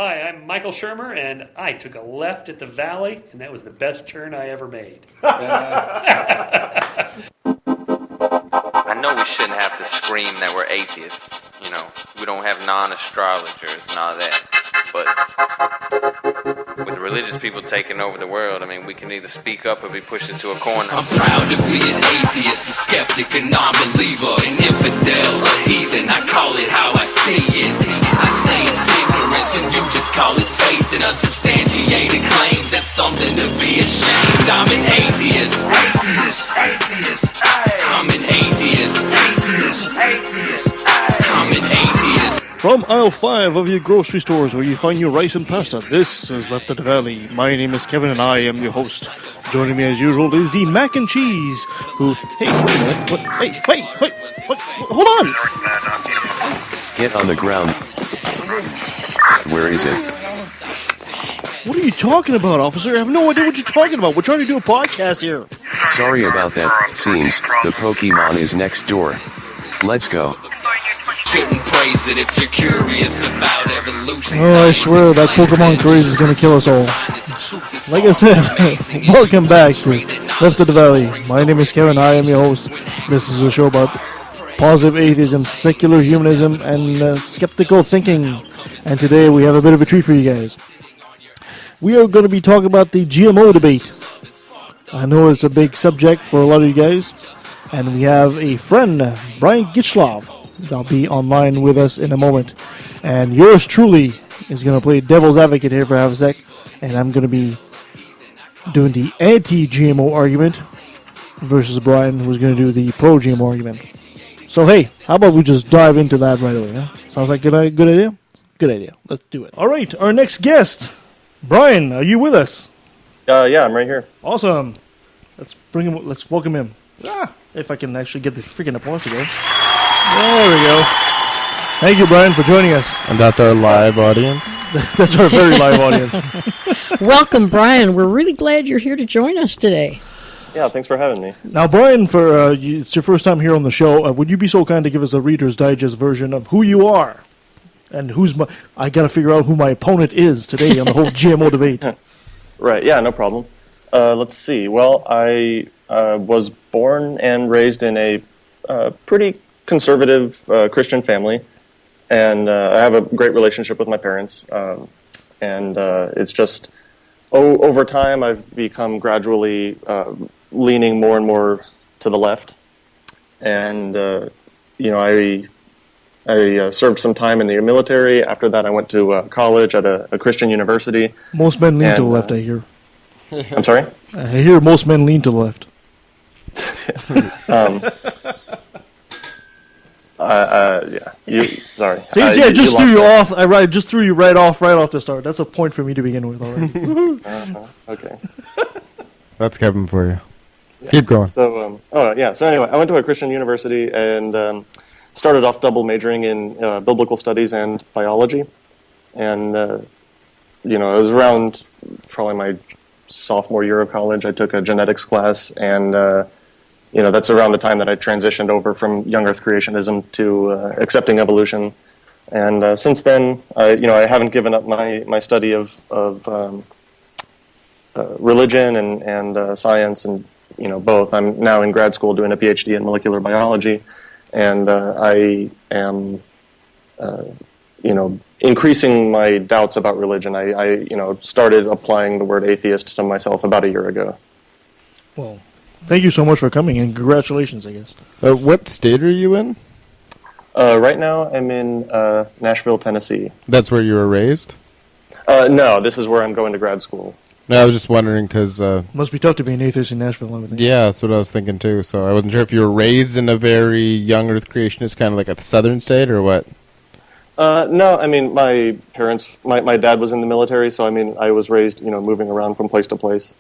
Hi, I'm Michael Shermer, and I took a left at the Valley, and that was the best turn I ever made. I know we shouldn't have to scream that we're atheists. You know, we don't have non-astrologers and all that. But with the religious people taking over the world, I mean, we can either speak up or be pushed into a corner. I'm proud to be an atheist, a skeptic, a non-believer, an infidel, a heathen. I call it how I see it. I say it's ignorance and you just call it faith and unsubstantiated claims. That's something to be ashamed. I'm an atheist. Atheist. I'm an atheist. Atheist. I'm an atheist. From aisle 5 of your grocery stores where you find your rice and pasta, this is Left of the Valley. My name is Kevin and I am your host. Joining me as usual is the Mac and Cheese, who... Hey, wait a minute. What? Hey, wait. What? Hold on! Get on the ground. Where is it? What are you talking about, officer? I have no idea what you're talking about. We're trying to do a podcast here. Sorry about that. Seems the Pokemon is next door. Let's go. Shouldn't praise it if you're curious about evolution. Oh, I swear that Pokemon craze is going to kill us all. Like I said, welcome back to Left of the Valley. My name is Kevin. I am your host. This is a show about positive atheism, secular humanism, and skeptical thinking. And today we have a bit of a treat for you guys. We are going to be talking about the GMO debate. I know it's a big subject for a lot of you guys. And we have a friend, Brian Gitschlag, that'll be online with us in a moment. And yours truly is going to play devil's advocate here for half a sec. And I'm going to be doing the anti-GMO argument versus Brian, who's going to do the pro-GMO argument. So, hey, how about we just dive into that right away? Huh? Sounds like a good idea? Good idea. Let's do it. All right, our next guest. Brian, are you with us? Yeah, I'm right here. Awesome. Let's bring him. Let's welcome him. If I can actually get the freaking applause to go. There we go. Thank you, Brian, for joining us. And that's our live audience. That's our very live audience. Welcome, Brian. We're really glad you're here to join us today. Yeah, thanks for having me. Now, Brian, for it's your first time here on the show. Would you be so kind to give us a Reader's Digest version of who you are? And I got to figure out who my opponent is today on the whole GMO debate. Right, yeah, no problem. Let's see. Well, I was born and raised in a pretty conservative Christian family, and I have a great relationship with my parents. And it's just, over time, I've become gradually leaning more and more to the left. And, I served some time in the military. After that, I went to college at a Christian university. Most men lean to the left, I hear. I'm sorry? I hear most men lean to the left. Yeah. Sorry. See, I just threw you off. I just threw you right off the start. That's a point for me to begin with, all right? Okay. That's Kevin for you. Yeah. Keep going. So, So anyway, I went to a Christian university and started off double majoring in biblical studies and biology. And, it was around probably my sophomore year of college. I took a genetics class, and, that's around the time that I transitioned over from young earth creationism to accepting evolution. And since then, I haven't given up my study of religion and science and, both. I'm now in grad school doing a PhD in molecular biology. And I am, increasing my doubts about religion. I started applying the word atheist to myself about a year ago. Well, thank you so much for coming, and congratulations, I guess. What state are you in? Right now, I'm in Nashville, Tennessee. That's where you were raised? No, this is where I'm going to grad school. No, I was just wondering because... must be tough to be an atheist in Nashville, I would think. Yeah, that's what I was thinking too. So I wasn't sure if you were raised in a very young earth creationist, kind of like a southern state, or what? No, I mean, my parents... My dad was in the military, so I was raised, moving around from place to place.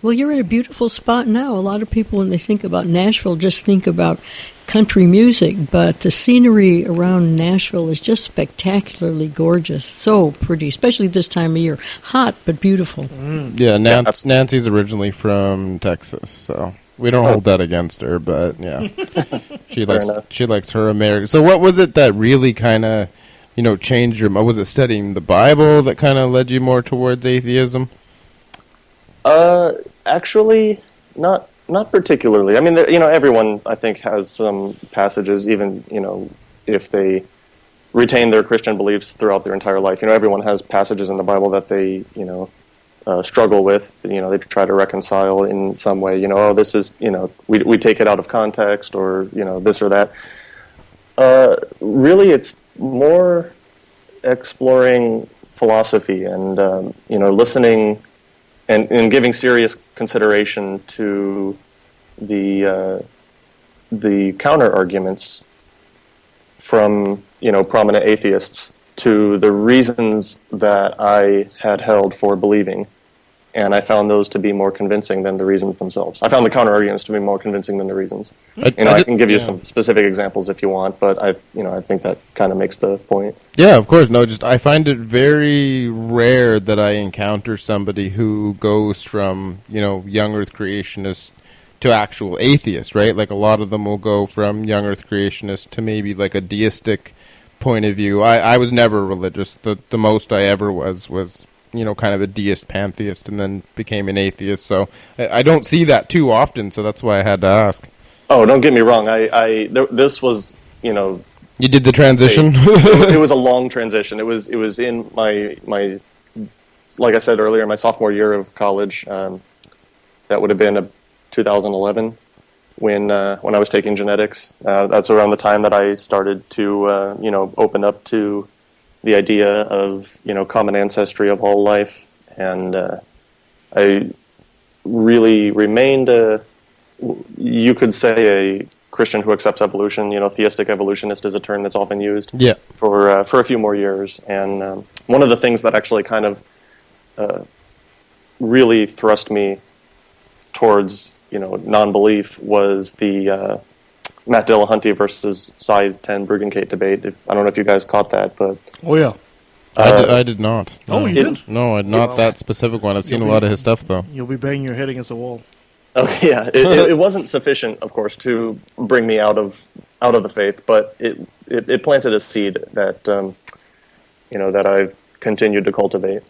Well, you're in a beautiful spot now. A lot of people, when they think about Nashville, just think about country music, but the scenery around Nashville is just spectacularly gorgeous. So pretty, especially this time of year. Hot, but beautiful. Yeah, Nancy's originally from Texas, so we don't hold that against her, but yeah. She likes her American. So what was it that really kind of changed your? Was it studying the Bible that kind of led you more towards atheism? Actually, not particularly. I mean, everyone I think has some passages, even if they retain their Christian beliefs throughout their entire life. Everyone has passages in the Bible that they struggle with. They try to reconcile in some way. Oh, this is we take it out of context, or this or that. Really, it's more exploring philosophy and listening and giving serious consideration to the counter arguments from prominent atheists to the reasons that I had held for believing, and I found those to be more convincing than the reasons themselves. I found the counter arguments to be more convincing than the reasons. I can give you some specific examples if you want, but I think that kind of makes the point. Yeah, of course. No, just I find it very rare that I encounter somebody who goes from young Earth creationist to actual atheist, right? Like a lot of them will go from young Earth creationist to maybe like a deistic point of view. I was never religious. The most I ever was kind of a deist pantheist, and then became an atheist. So I don't see that too often. So that's why I had to ask. Oh, don't get me wrong. This was You did the transition. It was a long transition. It was in my like I said earlier, my sophomore year of college. That would have been 2011 when I was taking genetics. That's around the time that I started to open up to the idea of common ancestry of all life, and I really remained you could say a Christian who accepts evolution. Theistic evolutionist is a term that's often used. Yeah. For a few more years, and one of the things that actually kind of really thrust me towards non-belief was the Matt Dillahunty versus Cy 10 Bruggencate debate. I don't know if you guys caught that, but Oh yeah. I did not. Oh, you didn't? No, not that specific one. I've seen a lot of his stuff though. You'll be banging your head against the wall. Okay, yeah, it wasn't sufficient, of course, to bring me out of the faith, but it planted a seed that that I've continued to cultivate.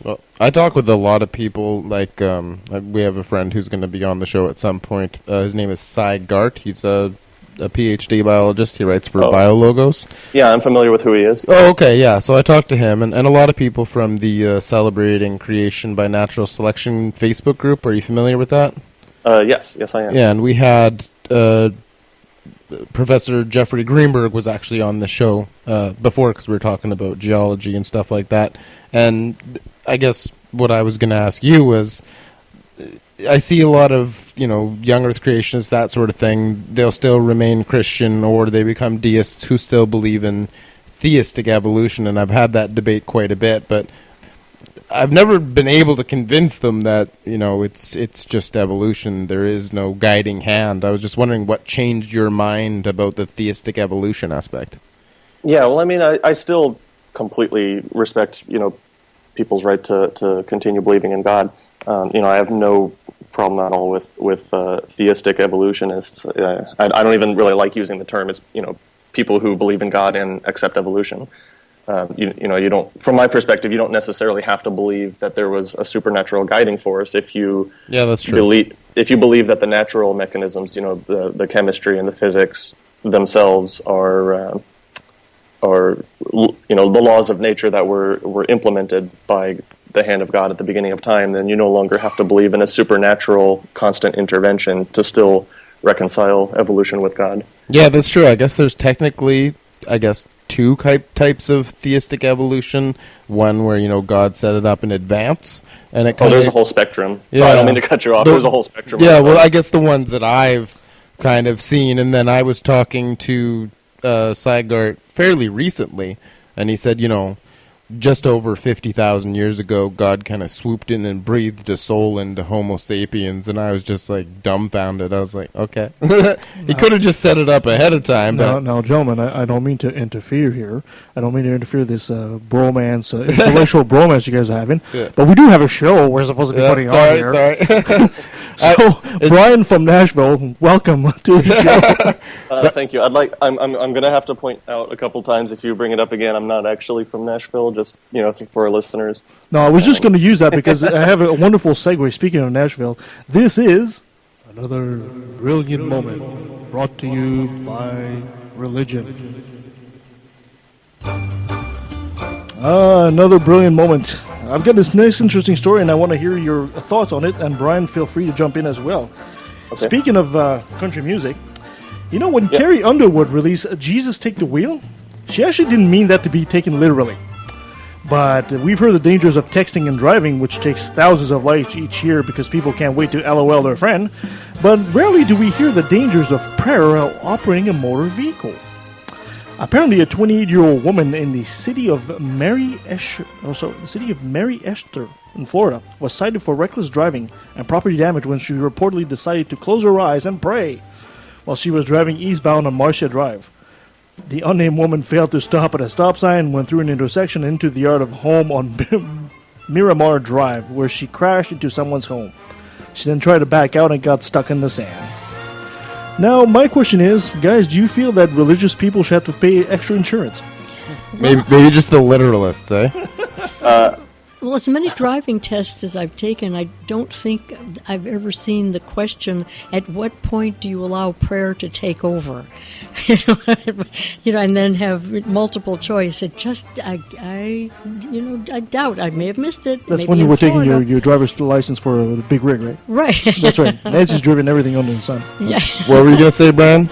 Well, I talk with a lot of people. Like we have a friend who's going to be on the show at some point. His name is Cy Gart. He's a PhD biologist. He writes for BioLogos. Yeah, I'm familiar with who he is. Oh, okay, yeah. So I talked to him, and a lot of people from the Celebrating Creation by Natural Selection Facebook group. Are you familiar with that? Yes, I am. Yeah, and we had Professor Jeffrey Greenberg was actually on the show before, because we were talking about geology and stuff like that. And I guess what I was going to ask you was, I see a lot of, young Earth creationists, that sort of thing. They'll still remain Christian, or they become deists who still believe in theistic evolution, and I've had that debate quite a bit, but I've never been able to convince them that, it's just evolution. There is no guiding hand. I was just wondering what changed your mind about the theistic evolution aspect. Yeah, well, I mean, I still completely respect, people's right to continue believing in God. I have no problem at all with theistic evolutionists. I don't even really like using the term. It's people who believe in God and accept evolution. You don't. From my perspective, you don't necessarily have to believe that there was a supernatural guiding force if you that's true. If you believe that the natural mechanisms, the chemistry and the physics themselves are the laws of nature that were implemented by the hand of God at the beginning of time, then you no longer have to believe in a supernatural constant intervention to still reconcile evolution with God. Yeah, that's true. I guess there's technically, two types of theistic evolution. One where, God set it up in advance, and it there's a whole spectrum. Yeah. So I don't mean to cut you off. There's a whole spectrum. Yeah, well, I guess the ones that I've kind of seen, and then I was talking to Cy Gart fairly recently, and he said, just over 50,000 years ago, God kind of swooped in and breathed a soul into Homo sapiens, and I was just like dumbfounded. I was like, okay. He could have just set it up ahead of time. Now, gentlemen, I don't mean to interfere here. I don't mean to interfere this bromance, intellectual bromance you guys are having. Yeah. But we do have a show we're supposed to be putting on here. It's all right. So, Brian from Nashville, welcome to the show. Thank you. I'm going to have to point out a couple times if you bring it up again. I'm not actually from Nashville, just for our listeners. No, I was just going to use that because I have a wonderful segue. Speaking of Nashville, this is another brilliant moment brought to you by religion. Another brilliant moment. I've got this nice, interesting story, and I want to hear your thoughts on it. And Brian, feel free to jump in as well. Okay. Speaking of country music, when Carrie Underwood released "Jesus Take the Wheel," she actually didn't mean that to be taken literally. But we've heard the dangers of texting and driving, which takes thousands of lives each year because people can't wait to LOL their friend. But rarely do we hear the dangers of prayer while operating a motor vehicle. Apparently, a 28-year-old woman in the city of Mary Esther in Florida was cited for reckless driving and property damage when she reportedly decided to close her eyes and pray while she was driving eastbound on Marcia Drive. The unnamed woman failed to stop at a stop sign and went through an intersection into the yard of a home on Miramar Drive, where she crashed into someone's home. She then tried to back out and got stuck in the sand. Now, my question is, guys, do you feel that religious people should have to pay extra insurance? Maybe just the literalists, eh? Well, as many driving tests as I've taken, I don't think I've ever seen the question, at what point do you allow prayer to take over? And then have multiple choice. It just, I doubt. I may have missed it. That's when you were taking your driver's license for a big rig, right? Right. That's right. Nancy's driven everything under the sun. Yeah. What were you going to say, Brian?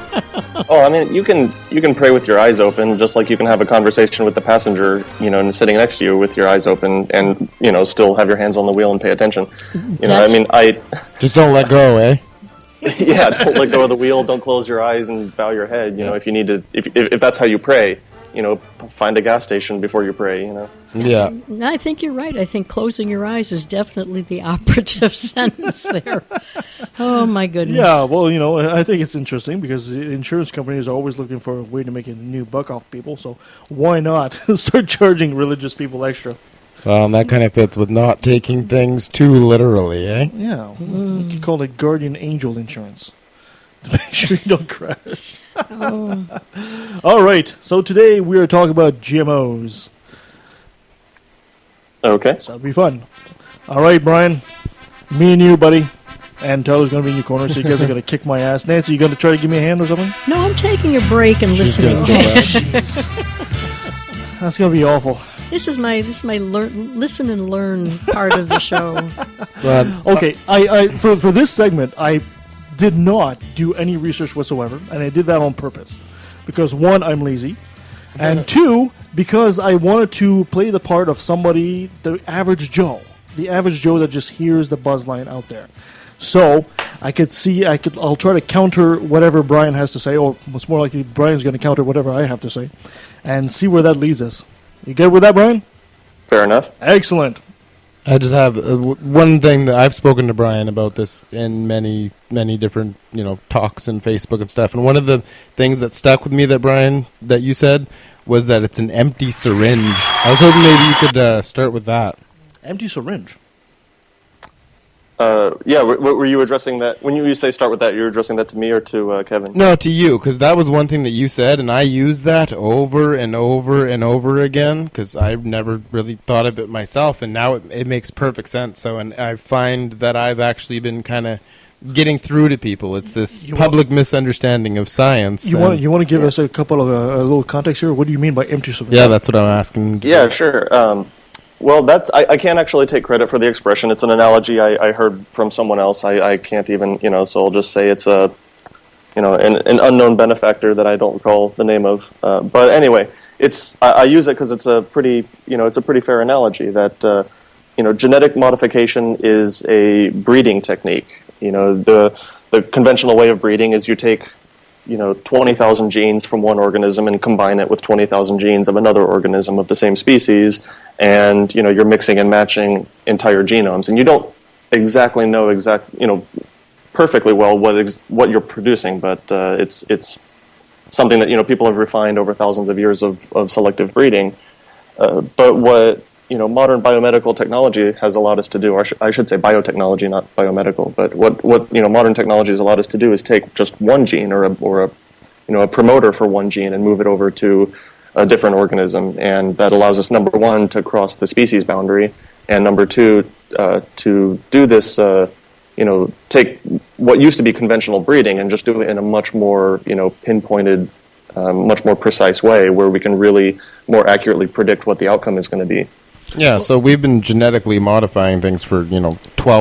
Oh, I mean, you can pray with your eyes open, just like you can have a conversation with the passenger, and sitting next to you with your eyes open, and still have your hands on the wheel and pay attention. Just don't let go, eh? Yeah, don't let go of the wheel. Don't close your eyes and bow your head. If you need to, if that's how you pray, find a gas station before you pray. Yeah. I think you're right. I think closing your eyes is definitely the operative sentence there. Oh, my goodness. Yeah, well, I think it's interesting because the insurance companies are always looking for a way to make a new buck off people, so why not start charging religious people extra? Well, that kind of fits with not taking things too literally, eh? Yeah, you could call it guardian angel insurance to make sure you don't crash. Oh. All right, so today we are talking about GMOs. Okay. So that'll be fun. All right, Brian, me and you, buddy, and Tyler's going to be in your corner, so you guys are going to kick my ass. Nancy, you going to try to give me a hand or something? No, I'm taking a break and listening. That's going to be awful. This is my listen and learn part of the show. Okay, I for this segment, I did not do any research whatsoever, and I did that on purpose. Because one, I'm lazy, and two, because I wanted to play the part of somebody, the average Joe that just hears the buzz line out there. So I'll try to counter whatever Brian has to say, or it's more likely Brian's going to counter whatever I have to say, and see where that leads us. You good with that, Brian? Fair enough. Excellent. I just have one thing that I've spoken to Brian about this in many, many different, talks and Facebook and stuff. And one of the things that stuck with me that you said was that it's an empty syringe. I was hoping maybe you could start with that. Empty syringe? Yeah, were you addressing that? When you say start with that, you're addressing that to me or to Kevin? No, to you, because that was one thing that you said, and I used that over and over and over again, because I've never really thought of it myself, and now it makes perfect sense. So, and I find that I've actually been kind of getting through to people. It's this public misunderstanding of science. You want to give us a couple of a little context here? What do you mean by empty syringe? Yeah, that's what I'm asking. Yeah, sure. Well, I can't actually take credit for the expression. It's an analogy I heard from someone else. I can't even, so I'll just say it's an unknown benefactor that I don't recall the name of. But anyway, I use it because it's a pretty fair analogy that, genetic modification is a breeding technique. The conventional way of breeding is you take 20,000 genes from one organism and combine it with 20,000 genes of another organism of the same species, and you're mixing and matching entire genomes, and you don't exactly know perfectly well what you're producing, but it's something that people have refined over thousands of years of selective breeding. But what modern biomedical technology has allowed us to do, or I should say biotechnology, not biomedical, but what modern technology has allowed us to do is take just one gene or a promoter for one gene and move it over to a different organism, and that allows us, number one, to cross the species boundary, and number two, to do this, take what used to be conventional breeding and just do it in a much more pinpointed, much more precise way, where we can really more accurately predict what the outcome is going to be. Yeah, so we've been genetically modifying things for,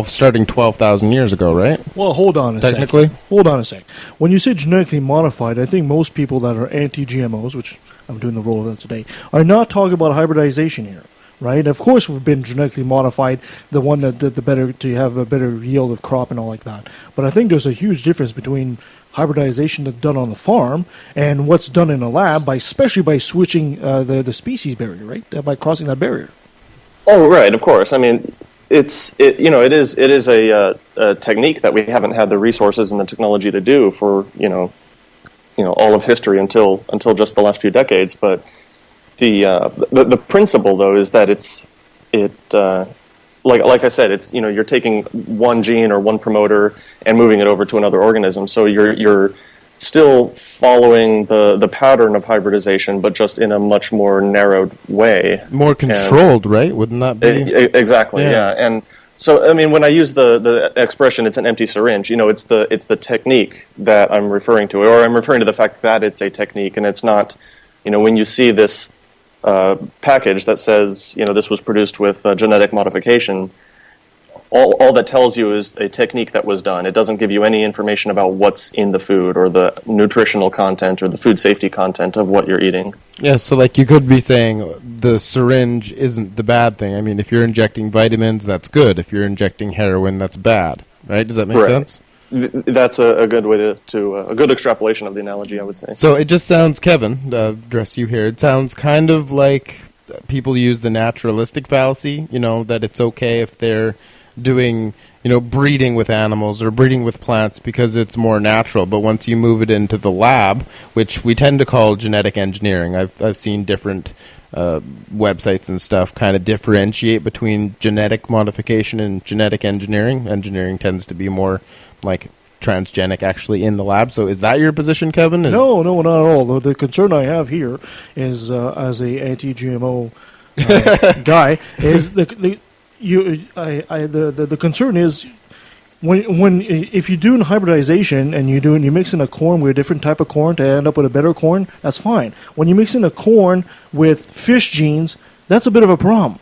starting 12,000 years ago, right? Well, hold on a Technically? second. Hold on a sec. When you say genetically modified, I think most people that are anti-GMOs, which I'm doing the role of that today, are not talking about hybridization here, right? Of course, we've been genetically modified, the one that the better to have a better yield of crop and all like that. But I think there's a huge difference between hybridization that's done on the farm and what's done in a lab, especially by switching the species barrier, right? By crossing that barrier. Oh, right, of course. I mean, it is a technique that we haven't had the resources and the technology to do for all of history until just the last few decades. But the principle, though, is that like I said, it's you're taking one gene or one promoter and moving it over to another organism. So you're still following the pattern of hybridization, but just in a much more narrowed way. More controlled, right? Wouldn't that be? Exactly, yeah. And so, I mean, when I use the expression, it's an empty syringe, it's the technique that I'm referring to, or I'm referring to the fact that it's a technique, and it's not, when you see this package that says, this was produced with genetic modification, all that tells you is a technique that was done. It doesn't give you any information about what's in the food or the nutritional content or the food safety content of what you're eating. Yeah, so you could be saying the syringe isn't the bad thing. I mean, if you're injecting vitamins, that's good. If you're injecting heroin, that's bad. Right? Does that make sense? That's a good way to a good extrapolation of the analogy, I would say. So it just sounds, Kevin, address you here, it sounds kind of like people use the naturalistic fallacy, that it's okay if they're doing, breeding with animals or breeding with plants because it's more natural. But once you move it into the lab, which we tend to call genetic engineering, I've seen different websites and stuff kind of differentiate between genetic modification and genetic engineering. Engineering tends to be more like transgenic actually in the lab. So is that your position, Kevin? No, not at all. The concern I have here is, as a anti-GMO guy, is the concern is when if you're doing hybridization and you mix in a corn with a different type of corn to end up with a better corn, that's fine. When you mix in a corn with fish genes, that's a bit of a problem.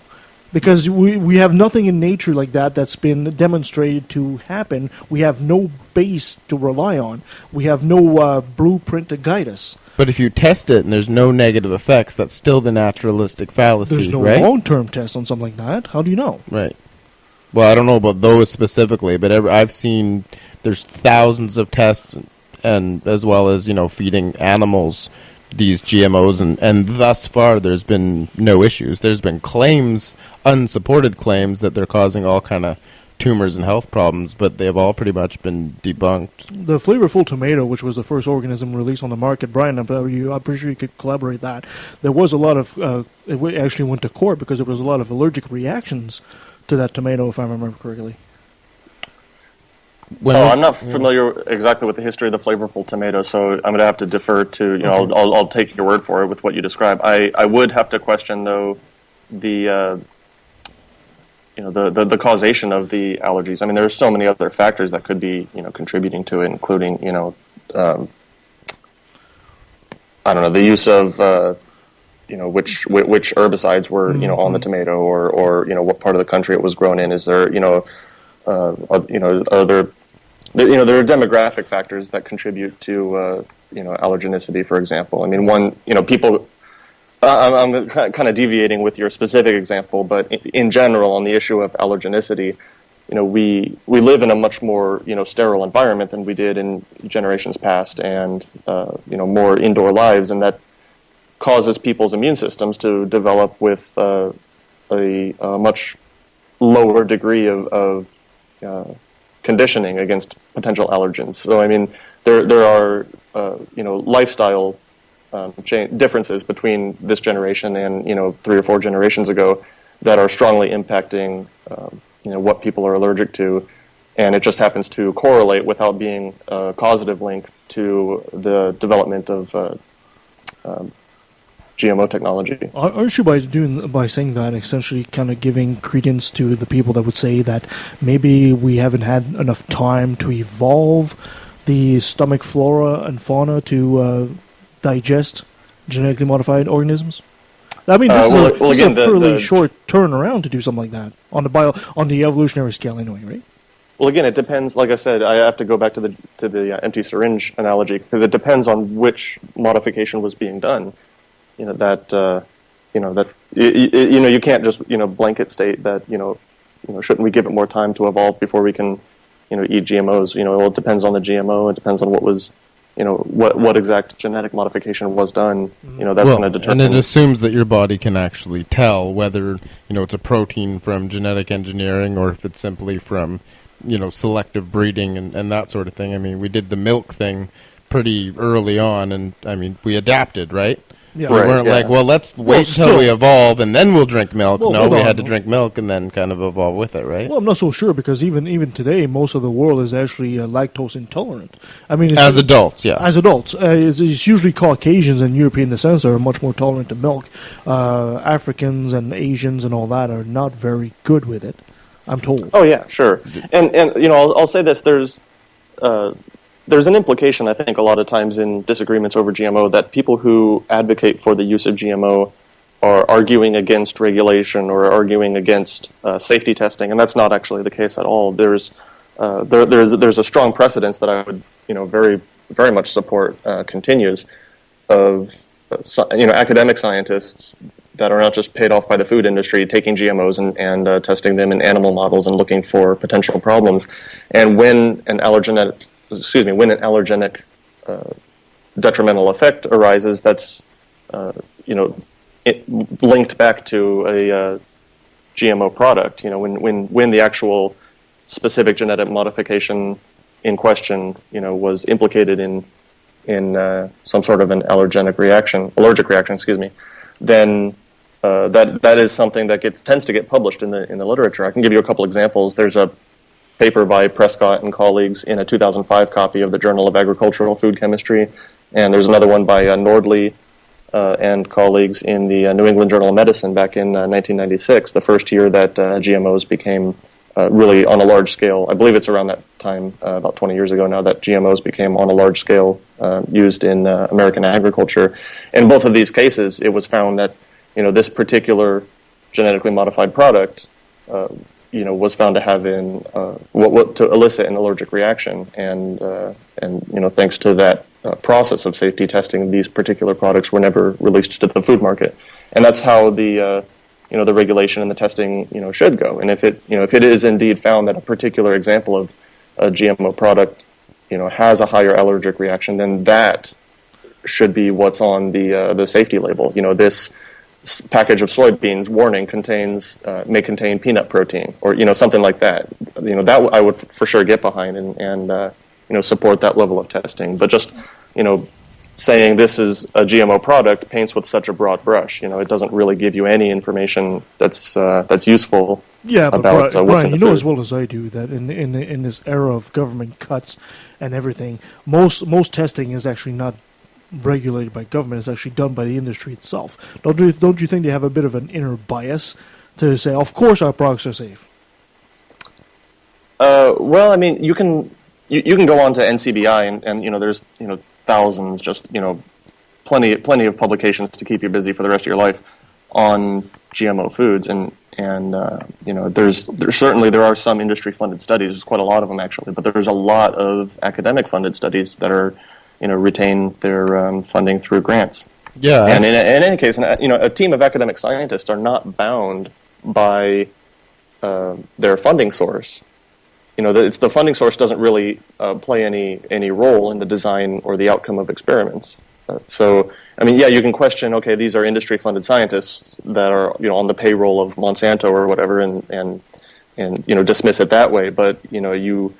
Because we have nothing in nature like that's been demonstrated to happen. We have no base to rely on. We have no blueprint to guide us. But if you test it and there's no negative effects, that's still the naturalistic fallacy, There's no right? long-term test on something like that. How do you know? Right. Well, I don't know about those specifically, but I've seen there's thousands of tests, and as well as feeding animals these GMOs, and thus far there's been no issues. There's been claims, unsupported claims, that they're causing all kind of tumors and health problems, but they've all pretty much been debunked. The flavorful tomato, which was the first organism released on the market, Brian, I'm pretty sure you could collaborate that. There was a lot of, it actually went to court because there was a lot of allergic reactions to that tomato, if I remember correctly. I'm not familiar exactly with the history of the flavorful tomato, so I'm going to have to defer to, I'll take your word for it with what you describe. I would have to question, though, the causation of the allergies. I mean, there's so many other factors that could be, contributing to it, including, I don't know, the use of, which herbicides were, on the tomato, or what part of the country it was grown in. Is there, are there are demographic factors that contribute to, allergenicity, for example. I mean, people. I'm kind of deviating with your specific example, but in general, on the issue of allergenicity, we live in a much more sterile environment than we did in generations past, and more indoor lives, and that causes people's immune systems to develop with a much lower degree of conditioning against potential allergens. So I mean, there are lifestyle differences between this generation and 3 or 4 generations ago that are strongly impacting what people are allergic to, and it just happens to correlate without being a causative link to the development of GMO technology. Aren't you by saying that essentially kind of giving credence to the people that would say that maybe we haven't had enough time to evolve the stomach flora and fauna to digest genetically modified organisms? I mean, this is a fairly short turnaround to do something like that on the evolutionary scale, anyway, right? Well, again, it depends. Like I said, I have to go back to the empty syringe analogy, because it depends on which modification was being done. You can't just blanket state that shouldn't we give it more time to evolve before we can eat GMOs. Well, it depends on the GMO. It depends on what was what exact genetic modification was done. That's going to determine. And it assumes that your body can actually tell whether it's a protein from genetic engineering or if it's simply from selective breeding and that sort of thing. I mean, we did the milk thing pretty early on, and I mean, we adapted, right? Yeah. We weren't like, well, let's wait till we evolve and then we'll drink milk. Well, no, we had to drink milk and then kind of evolve with it, right? Well, I'm not so sure, because even today, most of the world is actually lactose intolerant. I mean, as adults, yeah. As adults. It's usually Caucasians and European descents are much more tolerant to milk. Africans and Asians and all that are not very good with it, I'm told. Oh, yeah, sure. And I'll say this, there's an implication, I think, a lot of times in disagreements over GMO that people who advocate for the use of GMO are arguing against regulation or arguing against safety testing, and that's not actually the case at all. There's a strong precedence that I would very very much support continues of academic scientists that are not just paid off by the food industry taking GMOs and testing them in animal models and looking for potential problems, and when an allergenic detrimental effect arises, that's linked back to a GMO product. When the actual specific genetic modification in question, was implicated in some sort of an allergic reaction, then that is something that tends to get published in the literature. I can give you a couple examples. There's a paper by Prescott and colleagues in a 2005 copy of the Journal of Agricultural Food Chemistry, and there's another one by Nordley and colleagues in the New England Journal of Medicine back in 1996, the first year that GMOs became really on a large scale. I believe it's around that time, about 20 years ago now, that GMOs became on a large scale used in American agriculture. In both of these cases, it was found that this particular genetically modified product was found to have to elicit an allergic reaction, and thanks to that process of safety testing, these particular products were never released to the food market, and that's how the regulation and the testing should go. And if it is indeed found that a particular example of a GMO product has a higher allergic reaction, then that should be what's on the safety label. This package of soybeans warning may contain peanut protein, or something like that. That I would for sure get behind and support that level of testing. But just saying this is a GMO product paints with such a broad brush. It doesn't really give you any information that's useful. Yeah, but about what's in the food. As well as I do that in this era of government cuts and everything, most testing is actually not regulated by government. It's actually done by the industry itself. Don't you think they have a bit of an inner bias to say, of course our products are safe? Well, I mean, you can go on to NCBI and there's thousands, just plenty of publications to keep you busy for the rest of your life on GMO foods, and there are some industry funded studies. There's quite a lot of them actually, but there's a lot of academic funded studies that are retain their funding through grants. Yeah, and in any case, a team of academic scientists are not bound by their funding source it's the funding source doesn't really play any role in the design or the outcome of experiments. So, I mean, yeah, you can question, okay, these are industry-funded scientists that are, on the payroll of Monsanto or whatever, and dismiss it that way. But, you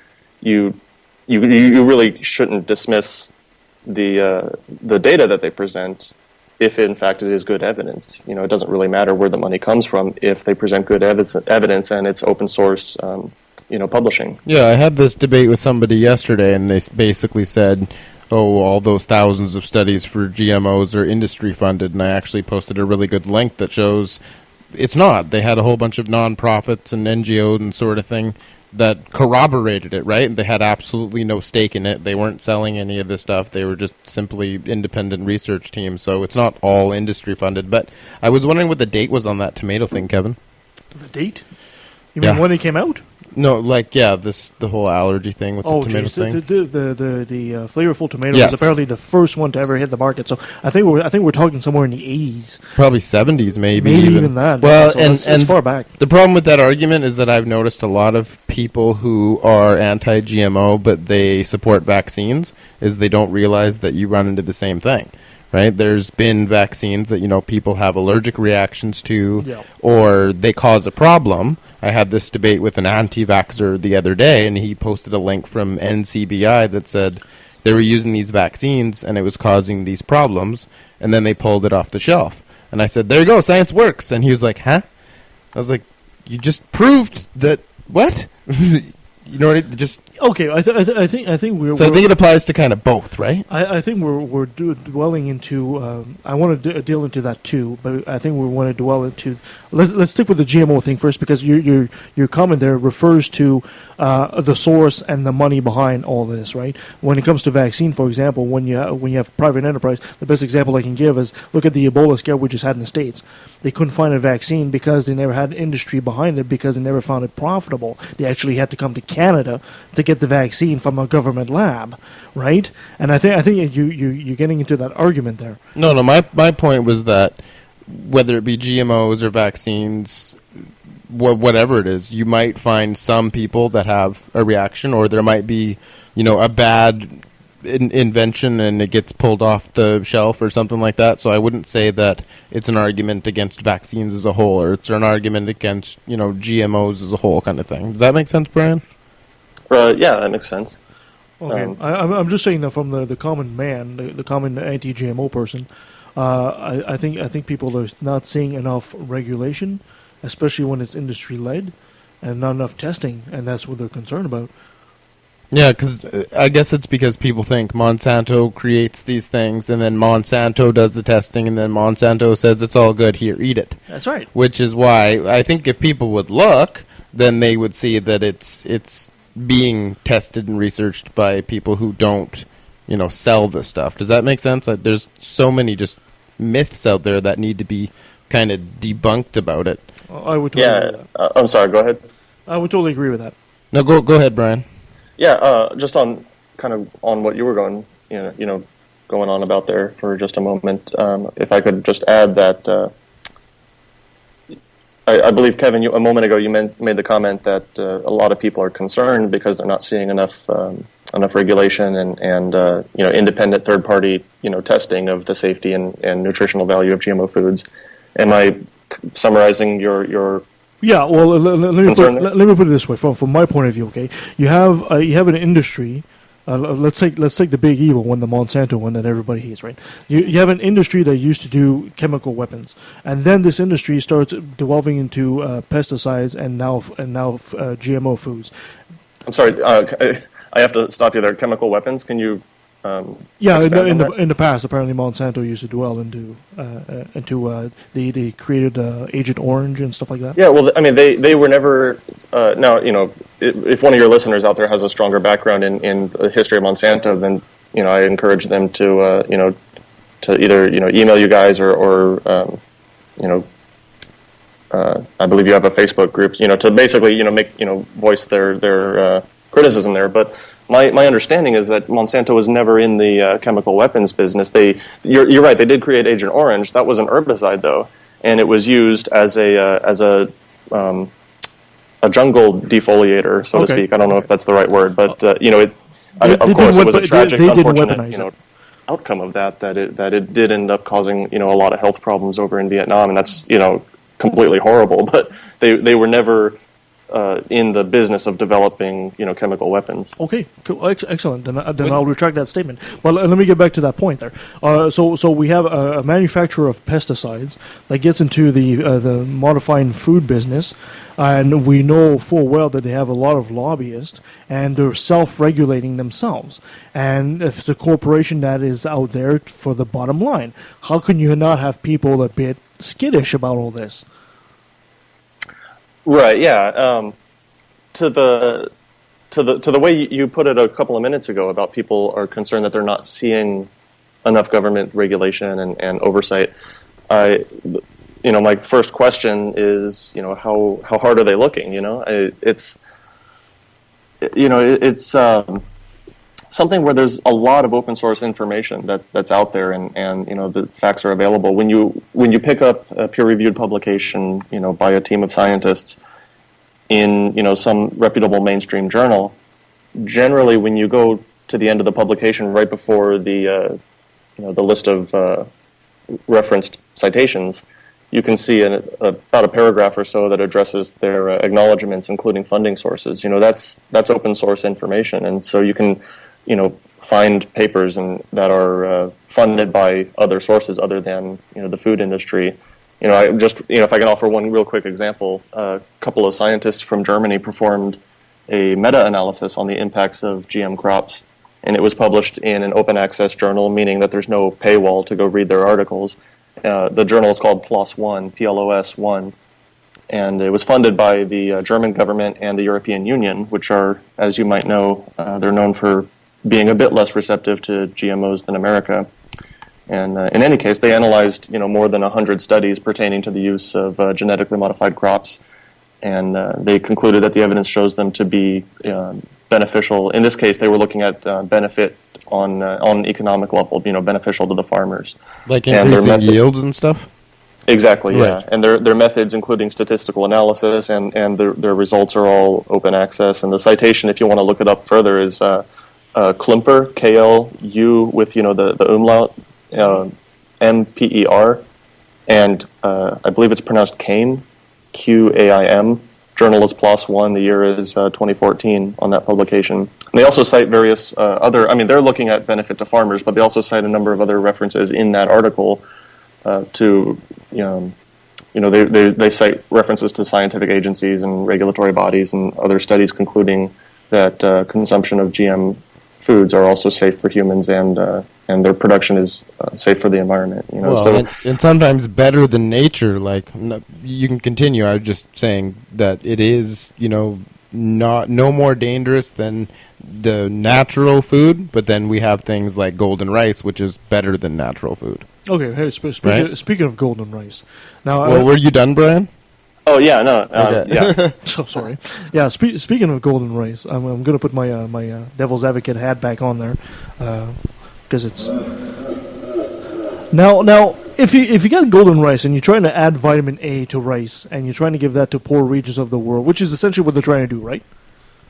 really shouldn't dismiss the data that they present if, in fact, it is good evidence. It doesn't really matter where the money comes from if they present good evidence and it's open source, publishing. Yeah, I had this debate with somebody yesterday, and they basically said, oh, all those thousands of studies for GMOs are industry funded, and I actually posted a really good link that shows it's not. They had a whole bunch of nonprofits and NGOs and sort of thing that corroborated it, right? And they had absolutely no stake in it. They weren't selling any of this stuff. They were just simply independent research teams, so it's not all industry funded. But I was wondering what the date was on that tomato thing, Kevin. The date? You mean when it came out? No, the whole allergy thing with the tomato thing. The flavorful tomato Yes. was apparently the first one to ever hit the market. So I think we're talking somewhere in the 80s, Probably 70s, maybe even that. Well, So it's far back. The problem with that argument is that I've noticed a lot of people who are anti-GMO but they support vaccines is they don't realize that you run into the same thing. Right? There's been vaccines that people have allergic reactions to, or they cause a problem. I had this debate with an anti-vaxxer the other day, and he posted a link from NCBI that said they were using these vaccines and it was causing these problems, and then they pulled it off the shelf. And I said, "There you go, science works." And he was like, "Huh?" I was like, "You just proved that what?" You know what? Just okay. I think we're. So I think it applies to kind of both, right? I think we're dwelling into. I want to deal into that too, but I think we want to dwell into. Let's stick with the GMO thing first, because your comment there refers to the source and the money behind all this, right? When it comes to vaccine, for example, when you have private enterprise, the best example I can give is look at the Ebola scare we just had in the States. They couldn't find a vaccine because they never had industry behind it, because they never found it profitable. They actually had to come to Canada to get the vaccine from a government lab, right? And I think you're getting into that argument there. No. My point was that whether it be GMOs or vaccines, whatever it is, you might find some people that have a reaction, or there might be, a bad invention and it gets pulled off the shelf or something like that. So I wouldn't say that it's an argument against vaccines as a whole, or it's an argument against, GMOs as a whole kind of thing. Does that make sense, Brian? Yeah, that makes sense. Okay, I'm just saying that from the common man, the common anti-GMO person, I think people are not seeing enough regulation, especially when it's industry-led, and not enough testing, and that's what they're concerned about. Yeah, because I guess it's because people think Monsanto creates these things, and then Monsanto does the testing, and then Monsanto says it's all good, here, eat it. That's right. Which is why I think if people would look, then they would see that it's being tested and researched by people who don't, sell the stuff. Does that make sense? Like, there's so many just myths out there that need to be kind of debunked about it. I would totally agree with that. I'm sorry, go ahead. I would totally agree with that. No, go ahead, Brian. Yeah, just on what you were going on about there for just a moment. If I could just add that I believe, Kevin, a moment ago you made the comment that a lot of people are concerned because they're not seeing enough regulation and independent third party testing of the safety and nutritional value of GMO foods. Am I summarizing your Yeah, well, let me put it this way. From my point of view, okay, you have an industry. Let's take the big evil one, the Monsanto one that everybody hates, right? You have an industry that used to do chemical weapons, and then this industry starts devolving into pesticides and now GMO foods. I'm sorry, I have to stop you there. Chemical weapons? Can you? In the past, apparently Monsanto used to dwell into they created Agent Orange and stuff like that. Yeah, well, I mean, they were never. Now, if one of your listeners out there has a stronger background in the history of Monsanto, then I encourage them to to either email you guys or I believe you have a Facebook group, to basically make voice their criticism there, but. My understanding is that Monsanto was never in the chemical weapons business. You're right. They did create Agent Orange. That was an herbicide, though, and it was used as a a jungle defoliator, so to Okay. speak. I don't know if that's the right word, but of They course, it was a didn't tragic, they didn't unfortunate, weaponize it. outcome of that. That it did end up causing a lot of health problems over in Vietnam, and that's completely horrible. But they were never in the business of developing chemical weapons. Okay, cool. Excellent. Then I'll retract that statement. Well, let me get back to that point there. So we have a manufacturer of pesticides that gets into the modifying food business, and we know full well that they have a lot of lobbyists, and they're self-regulating themselves. And if it's a corporation that is out there for the bottom line, how can you not have people a bit skittish about all this? Right. Yeah. To the way you put it a couple of minutes ago about people are concerned that they're not seeing enough government regulation and oversight. My first question is, how hard are they looking? It's something where there's a lot of open source information that's out there, and the facts are available. When you pick up a peer reviewed publication, by a team of scientists in some reputable mainstream journal, generally when you go to the end of the publication, right before the list of referenced citations, you can see about a paragraph or so that addresses their acknowledgments, including funding sources. That's open source information, and so you can find papers that are funded by other sources other than the food industry. If I can offer one real quick example, a couple of scientists from Germany performed a meta-analysis on the impacts of GM crops, and it was published in an open access journal, meaning that there's no paywall to go read their articles. The journal is called PLOS One, PLOS1, and it was funded by the German government and the European Union, which are, as you might know, they're known for being a bit less receptive to GMOs than America. And in any case, they analyzed more than 100 studies pertaining to the use of genetically modified crops, and they concluded that the evidence shows them to be beneficial. In this case, they were looking at benefit on an economic level, beneficial to the farmers, like increasing yields and stuff. Exactly, yeah. Right. And their methods, including statistical analysis, and their results are all open access. And the citation, if you want to look it up further, is Klumper, KLU with the umlaut. MPER, and I believe it's pronounced Caim, QAIM. Journal is PLOS One. The year is 2014 on that publication. And they also cite various other. They're looking at benefit to farmers, but they also cite a number of other references in that article they cite references to scientific agencies and regulatory bodies and other studies concluding that consumption of GM foods are also safe for humans, and their production is safe for the environment. And sometimes better than nature. Like, you can continue. I was just saying that it is, no more dangerous than the natural food. But then we have things like golden rice, which is better than natural food. Okay, hey, speaking of golden rice, now were you done, Brian? Oh yeah, no, Okay. yeah. So sorry. Yeah, speaking of golden rice, I'm going to put my my devil's advocate hat back on there because it's now if you got golden rice and you're trying to add vitamin A to rice and you're trying to give that to poor regions of the world, which is essentially what they're trying to do, right?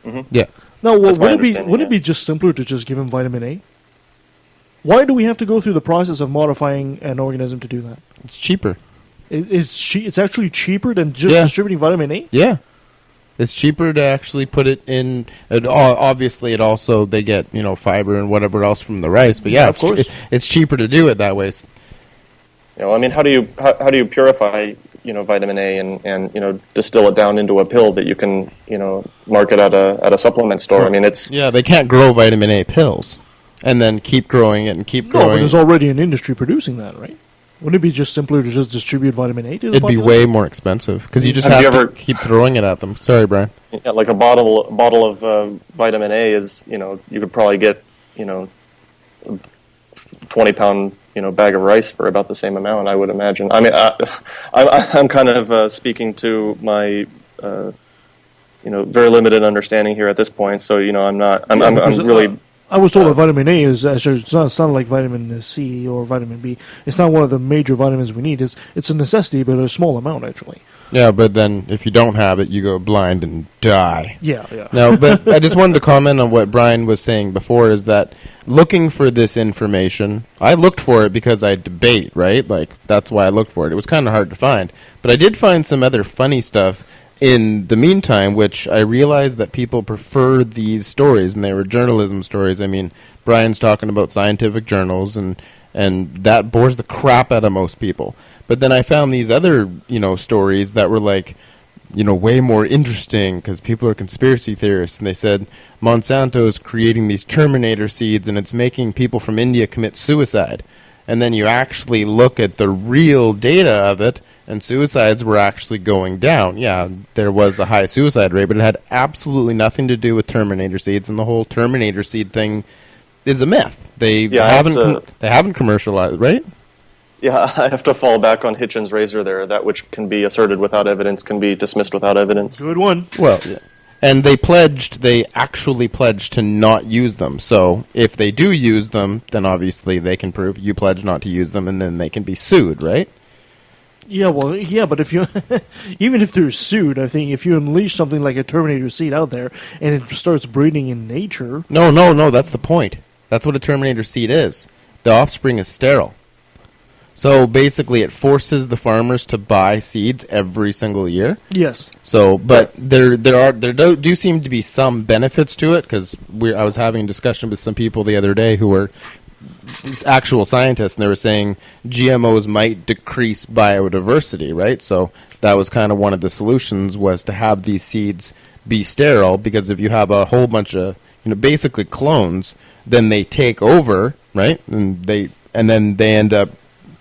Mm-hmm. Yeah. That's Now, my wouldn't understanding, it be just simpler to just give him vitamin A? Why do we have to go through the process of modifying an organism to do that? It's cheaper. It's actually cheaper than just distributing vitamin A? Yeah. It's cheaper to actually put it in. Obviously, it also they get fiber and whatever else from the rice. But yeah, of course. It's cheaper to do it that way. How do you purify vitamin A and distill it down into a pill that you can market at a supplement store? They can't grow vitamin A pills and then keep growing it and keep growing. No, but there's already an industry producing that, right? Wouldn't it be just simpler to just distribute vitamin A to the It'd be way more expensive because you just have to keep throwing it at them. Sorry, Brian. Yeah, like a bottle of vitamin A is you could probably get 20-pound bag of rice for about the same amount, I would imagine. I'm kind of speaking to my very limited understanding here at this point. So I'm really I was told that vitamin A is actually it's not like vitamin C or vitamin B. It's not one of the major vitamins we need. It's a necessity, but a small amount actually. Yeah, but then if you don't have it, you go blind and die. Yeah, yeah. No, but I just wanted to comment on what Brian was saying before, is that looking for this information, I looked for it because I debate, right? Like, that's why I looked for it. It was kind of hard to find. But I did find some other funny stuff in the meantime, which I realized that people prefer these stories, and they were journalism stories. I mean, Brian's talking about scientific journals, and that bores the crap out of most people. But then I found these other, stories that were like, way more interesting because people are conspiracy theorists. And they said Monsanto is creating these Terminator seeds and it's making people from India commit suicide. And then you actually look at the real data of it, and suicides were actually going down. Yeah, there was a high suicide rate, but it had absolutely nothing to do with Terminator seeds, and the whole Terminator seed thing is a myth. They haven't commercialized, right? Yeah, I have to fall back on Hitchens' razor there. That which can be asserted without evidence can be dismissed without evidence. Good one. Well, yeah. And they actually pledged to not use them. So if they do use them, then obviously they can prove you pledged not to use them, and then they can be sued, right? Yeah, well, yeah, but if you, even if they're sued, I think if you unleash something like a Terminator seed out there and it starts breeding in nature. No, that's the point. That's what a Terminator seed is. The offspring is sterile. So basically, it forces the farmers to buy seeds every single year. Yes. So, but there do seem to be some benefits to it, because I was having a discussion with some people the other day who were actual scientists, and they were saying GMOs might decrease biodiversity, right? So that was kind of one of the solutions, was to have these seeds be sterile, because if you have a whole bunch of basically clones, then they take over, right? And then they end up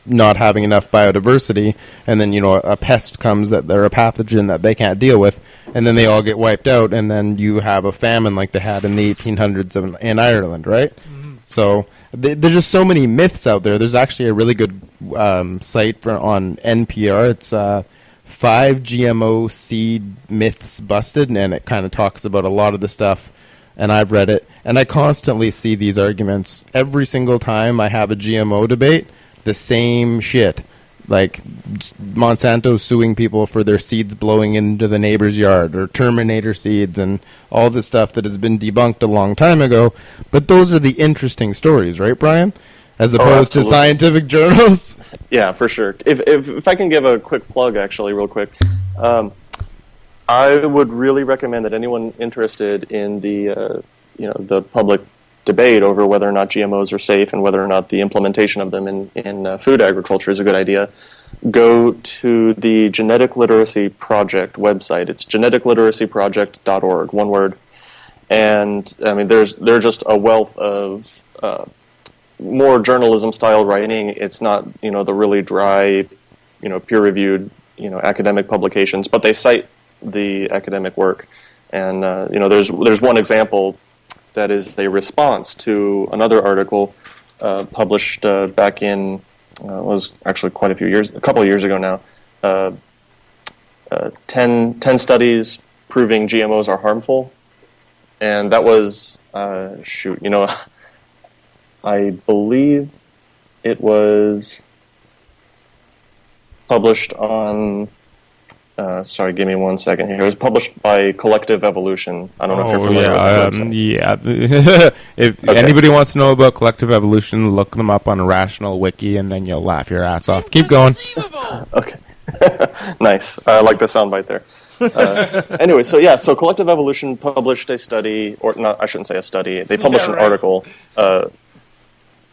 not having enough biodiversity, and then a pest comes that they're a pathogen that they can't deal with, and then they all get wiped out, and then you have a famine like they had in the 1800s in Ireland, right? Mm-hmm. So there's just so many myths out there. There's actually a really good site on NPR. It's 5 GMO seed myths busted, and it kind of talks about a lot of the stuff. And I've read it, and I constantly see these arguments every single time I have a GMO debate. The same shit, like Monsanto suing people for their seeds blowing into the neighbor's yard, or Terminator seeds, and all this stuff that has been debunked a long time ago. But those are the interesting stories, right, Brian? As opposed to scientific journals. Yeah, for sure. If I can give a quick plug, actually, real quick, I would really recommend that anyone interested in the public debate over whether or not GMOs are safe and whether or not the implementation of them in food agriculture is a good idea, go to the Genetic Literacy Project website. It's geneticliteracyproject.org, one word. And I mean, there's just a wealth of more journalism-style writing. It's not the really dry, peer-reviewed academic publications, but they cite the academic work. And there's one example that is a response to another article published back in was actually a couple of years ago now. 10 studies proving GMOs are harmful, and that was I believe it was published on. Sorry, give me 1 second here. It was published by Collective Evolution. I don't know if you're familiar with that. Yeah. If anybody wants to know about Collective Evolution, look them up on a Rational Wiki, and then you'll laugh your ass off. Keep going. Okay. Nice. I like the soundbite there. Anyway, so Collective Evolution published a study, or not, I shouldn't say a study. They published an article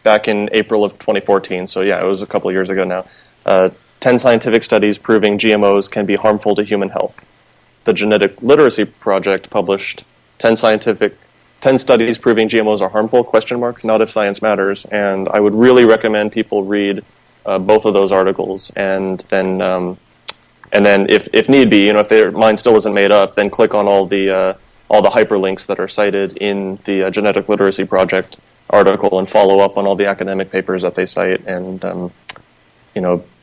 back in April of 2014. So yeah, it was a couple of years ago now. 10 scientific studies proving GMOs can be harmful to human health. The Genetic Literacy Project published 10 studies proving GMOs are harmful, ? Not if science matters. And I would really recommend people read both of those articles, and then if need be, if their mind still isn't made up, then click on all the hyperlinks that are cited in the Genetic Literacy Project article and follow up on all the academic papers that they cite. And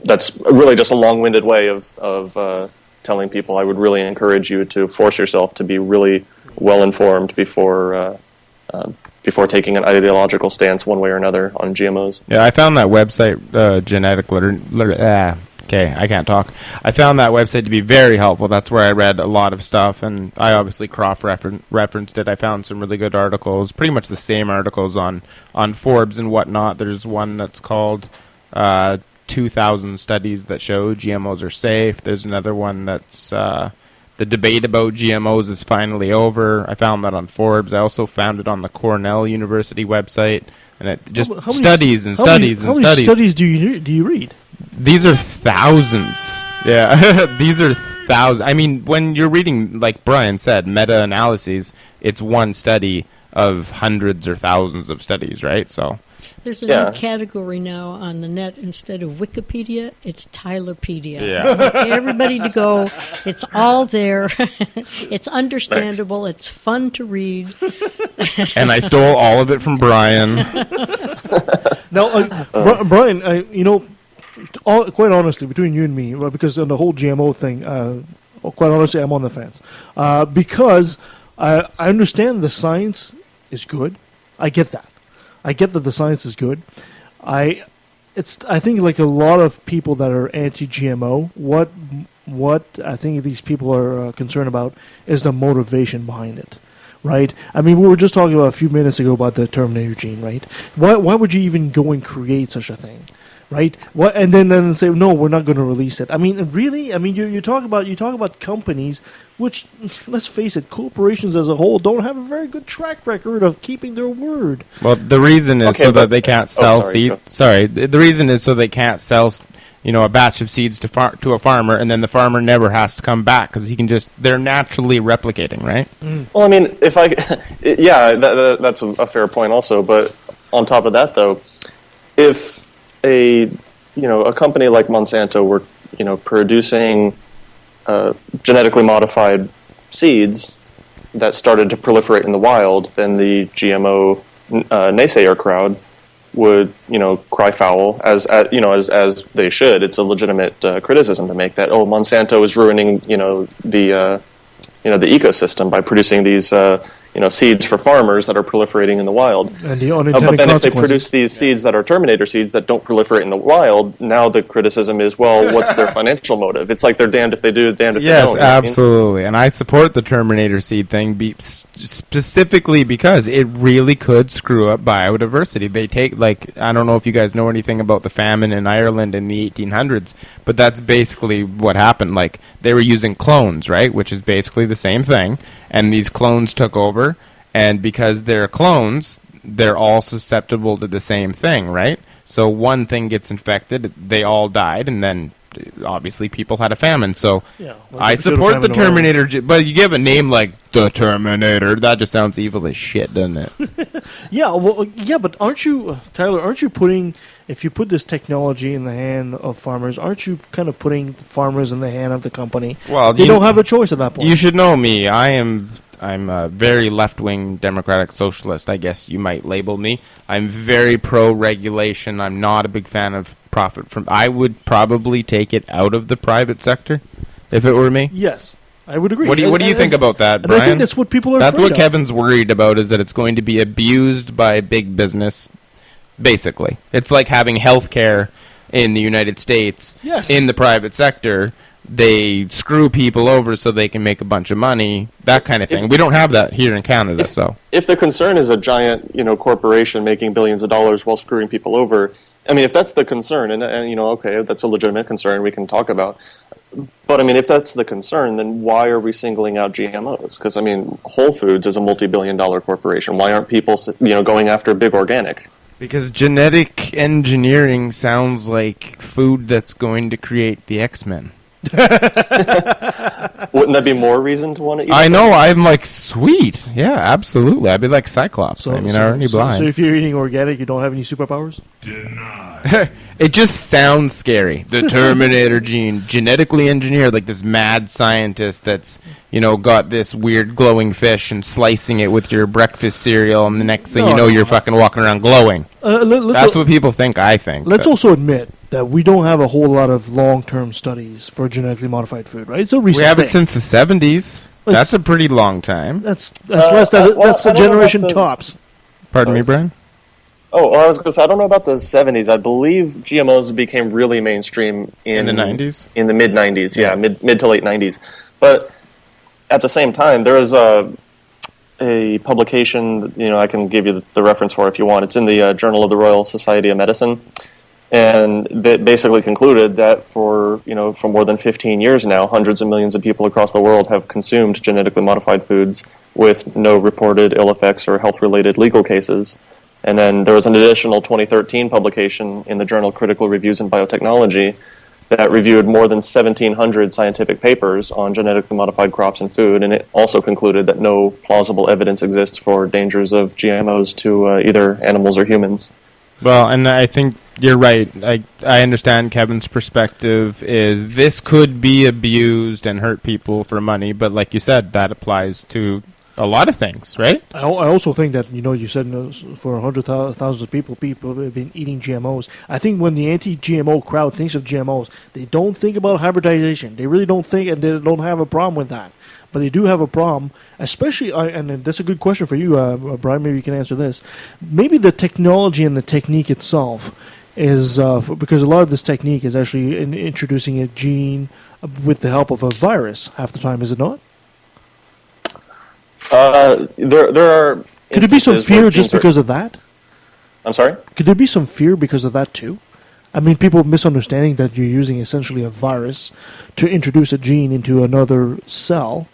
that's really just a long-winded way of telling people I would really encourage you to force yourself to be really well-informed before before taking an ideological stance one way or another on GMOs. Yeah, I found that website, okay, I can't talk. I found that website to be very helpful. That's where I read a lot of stuff, and I obviously cross-referenced it. I found some really good articles, pretty much the same articles on Forbes and whatnot. There's one that's called 2,000 Studies That Show GMOs Are Safe. There's another one that's the debate about GMOs is finally over. I found that on Forbes. I also found it on the Cornell University website, and it just studies and studies and studies. How many studies do you read? These are thousands. Yeah, these are thousands. I mean, when you're reading, like Brian said, meta-analyses, it's one study of hundreds or thousands of studies, right? So there's a new category now on the net. Instead of Wikipedia, it's Tylerpedia. Yeah. I want everybody to go. It's all there. It's understandable. It's fun to read. And I stole all of it from Brian. Now, Brian, quite honestly, between you and me, because on the whole GMO thing, quite honestly, I'm on the fence. Because I understand the science is good. I get that. I get that the science is good. I think like a lot of people that are anti-GMO, what I think these people are concerned about is the motivation behind it, right? I mean, we were just talking about a few minutes ago about the Terminator gene, right? Why would you even go and create such a thing, right? What and then say no, we're not going to release it? I mean, really? I mean, you talk about companies, which, let's face it, corporations as a whole don't have a very good track record of keeping their word. Well, the reason is that they can't sell seed. Sorry, the reason is so they can't sell, a batch of seeds to a farmer, and then the farmer never has to come back because he can they're naturally replicating, right? Well, I mean, that's a fair point also. But on top of that, though, if a company like Monsanto were producing genetically modified seeds that started to proliferate in the wild, then the GMO naysayer crowd would cry foul as they should. It's a legitimate criticism to make that Monsanto is ruining the ecosystem by producing these seeds for farmers that are proliferating in the wild. And the unintended but then if they produce these seeds that are Terminator seeds that don't proliferate in the wild, now the criticism is, well, what's their financial motive? It's like they're damned if they do, damned if they don't. Yes, absolutely. And I support the Terminator seed thing specifically because it really could screw up biodiversity. They take, I don't know if you guys know anything about the famine in Ireland in the 1800s, but that's basically what happened. They were using clones, right, which is basically the same thing, and these clones took over. And because they're clones, they're all susceptible to the same thing, right? So one thing gets infected, they all died, and then obviously people had a famine. So I support the Terminator, but you give a name like the Terminator, that just sounds evil as shit, doesn't it? But aren't you, Tyler, putting, if you put this technology in the hand of farmers, aren't you kind of putting the farmers in the hand of the company? Well, they don't have a choice at that point. You should know me. I'm a very left-wing democratic socialist, I guess you might label me. I'm very pro-regulation. I'm not a big fan of profit from... I would probably take it out of the private sector if it were me. Yes, I would agree. What do you think about that, Brian? I think that's what people are That's afraid what of. Kevin's worried about, is that it's going to be abused by big business, basically. It's like having health care in the United States in the private sector. They screw people over so they can make a bunch of money, that kind of thing. We don't have that here in Canada, If the concern is a giant, corporation making billions of dollars while screwing people over, I mean, if that's the concern, and okay, that's a legitimate concern we can talk about. But, I mean, if that's the concern, then why are we singling out GMOs? Because, I mean, Whole Foods is a multi-billion-dollar corporation. Why aren't people, going after big organic? Because genetic engineering sounds like food that's going to create the X-Men. Wouldn't that be more reason to want to eat? I know. I'm like, sweet. Yeah, absolutely. I'd be like Cyclops. I'm already blind. So if you're eating organic, you don't have any superpowers? It just sounds scary. The Terminator gene, genetically engineered, like this mad scientist that's, got this weird glowing fish and slicing it with your breakfast cereal, and the next thing you're fucking walking around glowing. That's what people think, I think. Let's also admit that we don't have a whole lot of long-term studies for genetically modified food, right? It's a recent We have thing. it since the 70s. That's a pretty long time. That's less. That's a generation tops. Pardon me, Brian? Oh, well, I was going to say, I don't know about the 70s. I believe GMOs became really mainstream In the 90s? In the mid-90s, yeah, mid to late 90s. But at the same time, there is a publication, I can give you the reference for if you want. It's in the Journal of the Royal Society of Medicine. And that basically concluded that for more than 15 years now, hundreds of millions of people across the world have consumed genetically modified foods with no reported ill effects or health-related legal cases. And then there was an additional 2013 publication in the journal Critical Reviews in Biotechnology that reviewed more than 1,700 scientific papers on genetically modified crops and food, and it also concluded that no plausible evidence exists for dangers of GMOs to either animals or humans. Well, and I think you're right. I understand Kevin's perspective is this could be abused and hurt people for money, but like you said, that applies to a lot of things, right? I also think that, you said for 100,000 people have been eating GMOs. I think when the anti-GMO crowd thinks of GMOs, they don't think about hybridization. They really don't think, and they don't have a problem with that. But they do have a problem, especially, and that's a good question for you, Brian, maybe you can answer this. Maybe the technology and the technique itself is, because a lot of this technique is actually introducing a gene with the help of a virus half the time, is it not? There are. Could there be some fear just because of that? I'm sorry? Could there be some fear because of that too? I mean, people misunderstanding that you're using essentially a virus to introduce a gene into another cell,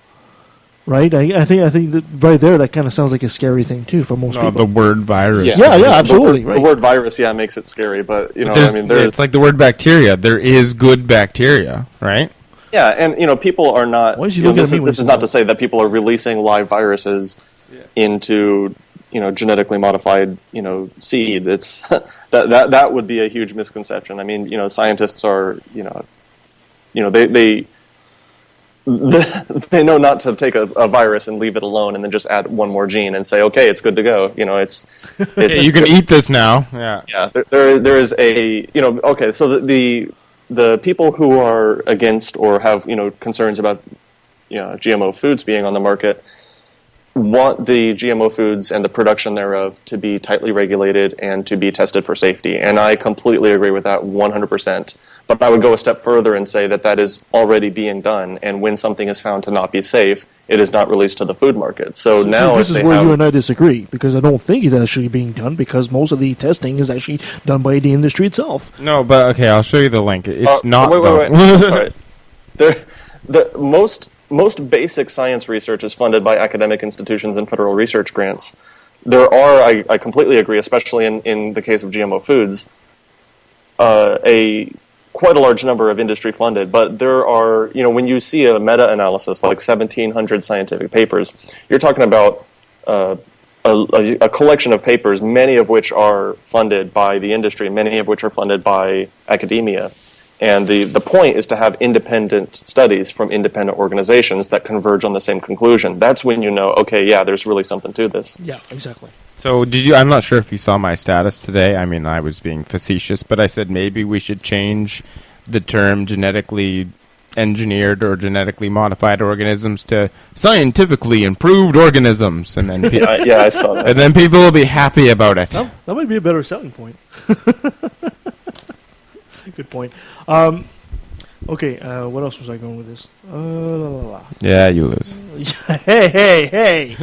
right? I think that right there, that kind of sounds like a scary thing too for most people. The word virus. Yeah, absolutely. The word virus, makes it scary, but there's it's like the word bacteria. There is good bacteria, right? Yeah, and people are not. Why is he looking at me? This is not to say that people are releasing live viruses into genetically modified seed. It's that would be a huge misconception. I mean, scientists are they know not to take a virus and leave it alone and then just add one more gene and say, okay, it's good to go. You can eat this now. Yeah. Yeah. There is a okay. So the people who are against or have concerns about GMO foods being on the market want the GMO foods and the production thereof to be tightly regulated and to be tested for safety, and I completely agree with that 100%. But I would go a step further and say that is already being done, and when something is found to not be safe, it is not released to the food market. So now this is where you and I disagree, because I don't think it's actually being done, because most of the testing is actually done by the industry itself. No, but okay, I'll show you the link. It's not. Wait. Sorry. Most basic science research is funded by academic institutions and federal research grants. There are, I completely agree, especially in the case of GMO foods, quite a large number of industry funded, but there are, when you see a meta-analysis like 1,700 scientific papers, you're talking about a collection of papers, many of which are funded by the industry, many of which are funded by academia. And the point is to have independent studies from independent organizations that converge on the same conclusion. That's when okay, yeah, there's really something to this. Yeah, exactly. So I'm not sure if you saw my status today. I mean, I was being facetious, but I said maybe we should change the term genetically engineered or genetically modified organisms to scientifically improved organisms. And then yeah, I saw that. And then people will be happy about it. That might be a better selling point. Good point. Okay, what else was I going with this? Yeah, you lose. Hey.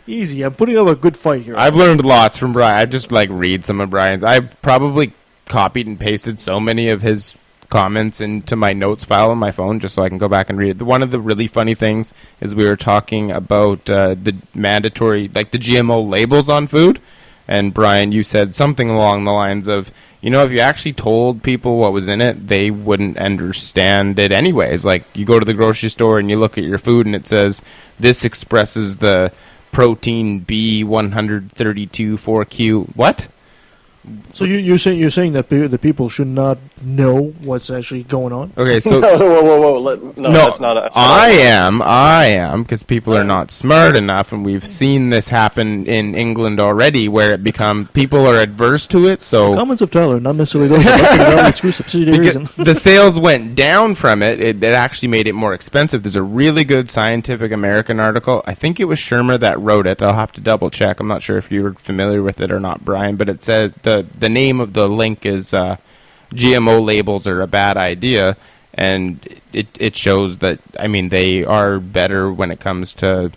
Easy. I'm putting up a good fight here. I've learned lots from Brian. I just read some of Brian's. I probably copied and pasted so many of his comments into my notes file on my phone just so I can go back and read it. One of the really funny things is we were talking about the mandatory, the GMO labels on food. And Brian, you said something along the lines of, if you actually told people what was in it, they wouldn't understand it anyways. Like, you go to the grocery store and you look at your food and it says, this expresses the protein B132 4Q. What? So you're saying that the people should not know what's actually going on? Okay, so whoa. No, that's not. I am, because people are not smart enough, and we've seen this happen in England already, where people are adverse to it. So Comments of Tyler, not necessarily those of the Valley Exclusive subsidiaries. because the sales went down from it. It actually made it more expensive. There's a really good Scientific American article. I think it was Shermer that wrote it. I'll have to double check. I'm not sure if you're familiar with it or not, Brian, but it says the name of the link is GMO labels are a bad idea, and it shows that, I mean, they are better when it comes to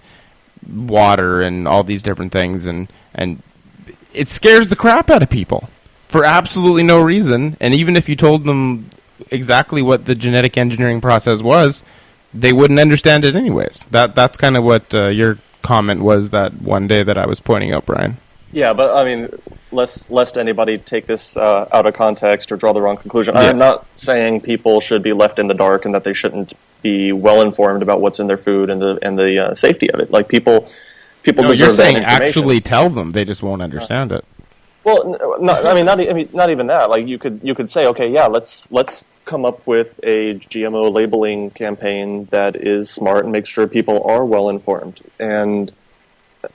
water and all these different things, and it scares the crap out of people for absolutely no reason. And even if you told them exactly what the genetic engineering process was, they wouldn't understand it anyways. That's kind of what your comment was that one day that I was pointing out, Brian. Yeah, but I mean, lest anybody take this out of context or draw the wrong conclusion. Yeah. I'm not saying people should be left in the dark and that they shouldn't be well informed about what's in their food and the safety of it. Like people No, deserve you're that saying information. actually tell them. They just won't understand it. Well, not even that. Like you could say, okay, yeah, let's come up with a GMO labeling campaign that is smart and makes sure people are well informed. And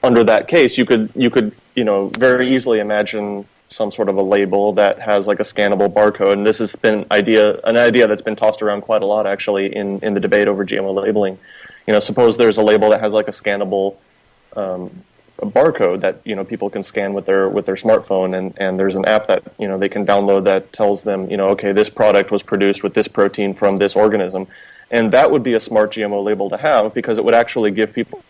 under that case, you could very easily imagine some sort of a label that has like a scannable barcode. And this has been an idea that's been tossed around quite a lot actually in the debate over GMO labeling. Suppose there's a label that has like a scannable a barcode that people can scan with their smartphone, and there's an app that they can download that tells them okay, this product was produced with this protein from this organism, and that would be a smart GMO label to have, because it would actually give people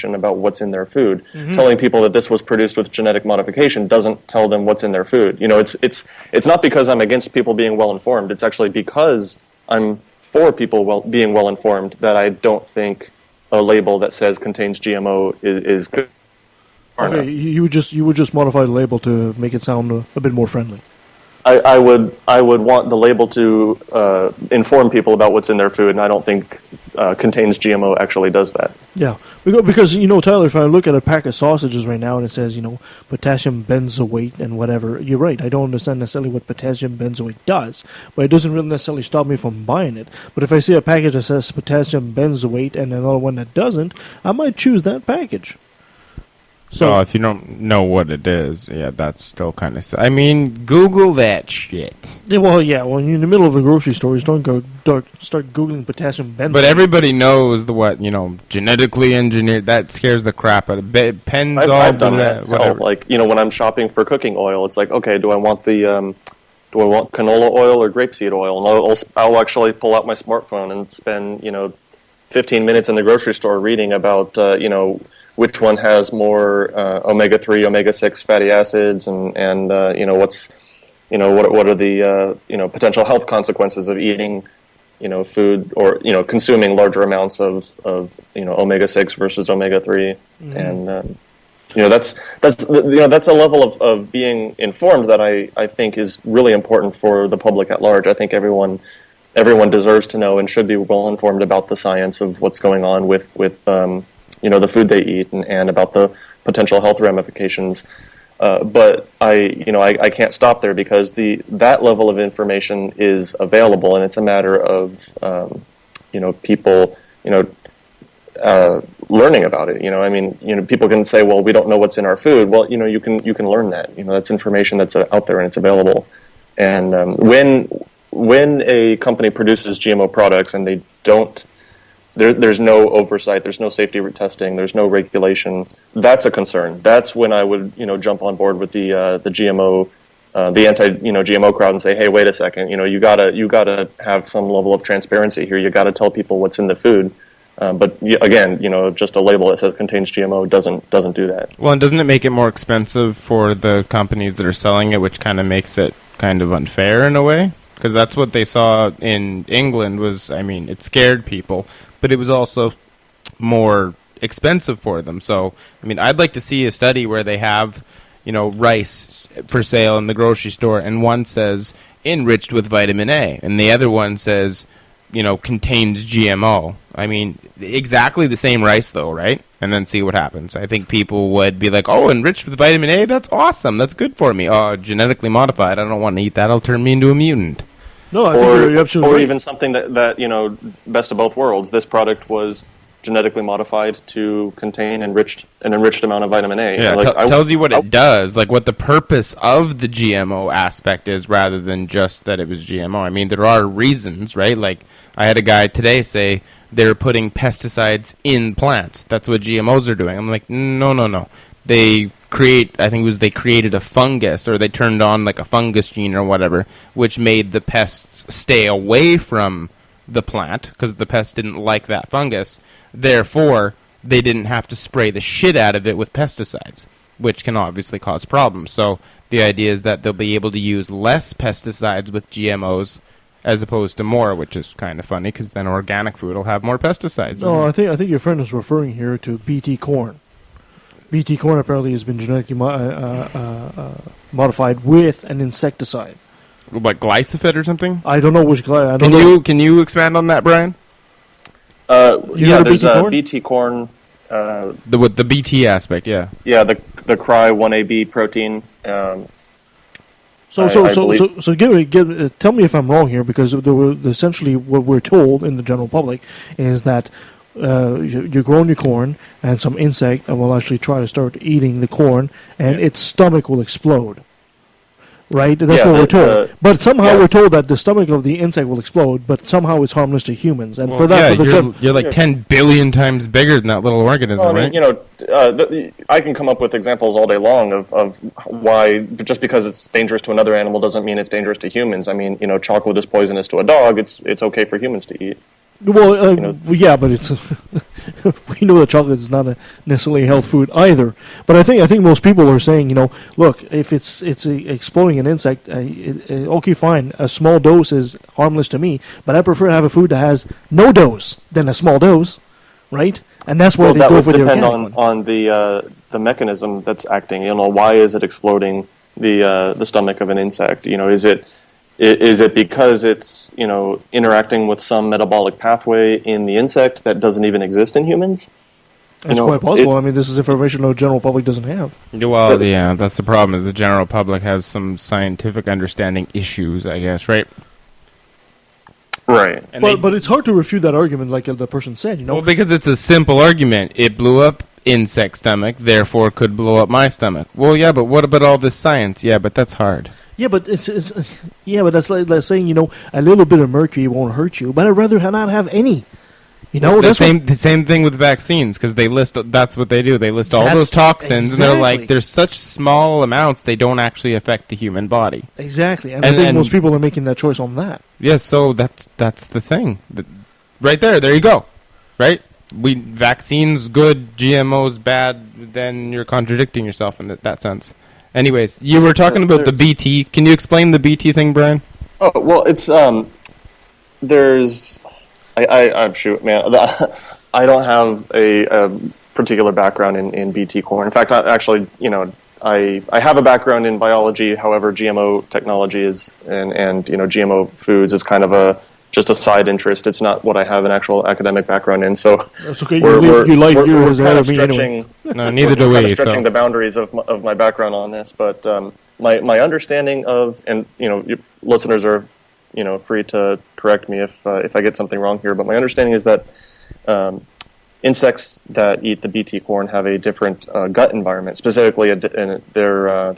about what's in their food. Mm-hmm. Telling people that this was produced with genetic modification doesn't tell them what's in their food. It's not because I'm against people being well informed. It's actually because I'm for people being well informed that I don't think a label that says contains GMO is good. Okay, you would just modify the label to make it sound a bit more friendly. I would want the label to inform people about what's in their food, and I don't think contains GMO actually does that. Yeah, because Tyler, if I look at a pack of sausages right now and it says potassium benzoate and whatever, you're right. I don't understand necessarily what potassium benzoate does, but it doesn't really necessarily stop me from buying it. But if I see a package that says potassium benzoate and another one that doesn't, I might choose that package. So if you don't know what it is, yeah, that's still kind of... I mean, Google that shit. Yeah, when you're in the middle of the grocery store, start Googling potassium benzoate. But everybody knows genetically engineered. That scares the crap out of it. I've done that. Whatever. Like, when I'm shopping for cooking oil, it's like, okay, do I want canola oil or grapeseed oil? And I'll actually pull out my smartphone and spend, 15 minutes in the grocery store reading about, which one has more omega-3, omega-6 fatty acids, and what are the potential health consequences of eating food or consuming larger amounts of omega-6 versus omega-3, and that's a level of being informed that I think is really important for the public at large. I think everyone deserves to know and should be well informed about the science of what's going on with the food they eat and about the potential health ramifications. But I can't stop there, because that level of information is available, and it's a matter of people learning about it. People can say, well, we don't know what's in our food. Well, you can learn that. That's information that's out there and it's available. And when a company produces GMO products and they don't, there's no oversight, there's no safety testing, there's no regulation, that's a concern. That's when I would jump on board with the GMO, the anti-GMO crowd, and say, hey, wait a second, you gotta have some level of transparency here. You gotta tell people what's in the food. But again, just a label that says contains GMO doesn't do that. Well, and doesn't it make it more expensive for the companies that are selling it, which kind of makes it kind of unfair in a way? Because that's what they saw in England it scared people, but it was also more expensive for them. So, I'd like to see a study where they have, rice for sale in the grocery store, and one says enriched with vitamin A, and the other one says contains GMO. I mean, exactly the same rice, though, right? And then see what happens. I think people would be like, oh, enriched with vitamin A, that's awesome. That's good for me. Oh, genetically modified, I don't want to eat that. It'll turn me into a mutant. No, I think you're absolutely or right. even something that best of both worlds. This product was genetically modified to contain an enriched amount of vitamin A. Yeah, tells you what it does, like what the purpose of the GMO aspect is, rather than just that it was GMO. I mean, there are reasons, right? Like, I had a guy today say they're putting pesticides in plants. That's what GMOs are doing. I'm like, no. They created a fungus, or they turned on like a fungus gene or whatever, which made the pests stay away from the plant because the pest didn't like that fungus. Therefore, they didn't have to spray the shit out of it with pesticides, which can obviously cause problems. So the idea is that they'll be able to use less pesticides with GMOs as opposed to more, which is kind of funny because then organic food will have more pesticides. No, I think your friend is referring here to BT corn. BT corn apparently has been genetically modified with an insecticide. What, glyphosate or something? I don't know which Can you expand on that, Brian? There's BT corn. With the BT aspect, yeah. Yeah, the Cry 1AB protein. Tell me if I'm wrong here, because essentially what we're told in the general public is that you're growing your corn, and some insect will actually try to start eating the corn, and its stomach will explode. Right? That's what we're told. But somehow we're told that the stomach of the insect will explode, but somehow it's harmless to humans. And you're like 10 billion times bigger than that little organism, right? I can come up with examples all day long of why just because it's dangerous to another animal doesn't mean it's dangerous to humans. I mean, chocolate is poisonous to a dog. It's okay for humans to eat. Well, yeah, but it's we know that chocolate is not necessarily a health food either. But I think most people are saying, look, if it's exploding an insect, okay, fine, a small dose is harmless to me, but I prefer to have a food that has no dose than a small dose, right? And that's where they go for the organic one. That would depend on the mechanism that's acting. Why is it exploding the stomach of an insect? Is it because it's interacting with some metabolic pathway in the insect that doesn't even exist in humans? It's quite possible. This is information the general public doesn't have. Well, yeah, that's the problem. Is the general public has some scientific understanding issues, I guess, right? Right. But it's hard to refute that argument, like the person said. Well, because it's a simple argument. It blew up insect stomach, therefore could blow up my stomach. Well, yeah, but what about all this science? Yeah, but that's hard. Yeah, but that's like saying a little bit of mercury won't hurt you, but I'd rather not have any. The same thing with vaccines, because they list, that's what they do. They list all those toxins, and they're like, there's such small amounts they don't actually affect the human body. Exactly, and I think most people are making that choice on that. Yes, so that's the thing, right there. There you go, right? Vaccines good, GMOs bad. Then you're contradicting yourself in that sense. Anyways, you were talking about the BT. Can you explain the BT thing, Brian? Oh, well, it's there's I'm shoot, man. I don't have a particular background in BT corn. In fact, I have a background in biology. However, GMO technology is and GMO foods is kind of just a side interest. It's not what I have an actual academic background in. So that's okay. We're kind of stretching. No, neither do we. Stretching the boundaries of my background on this, but my understanding of, and listeners are free to correct me if I get something wrong here. But my understanding is that insects that eat the BT corn have a different gut environment. Specifically, they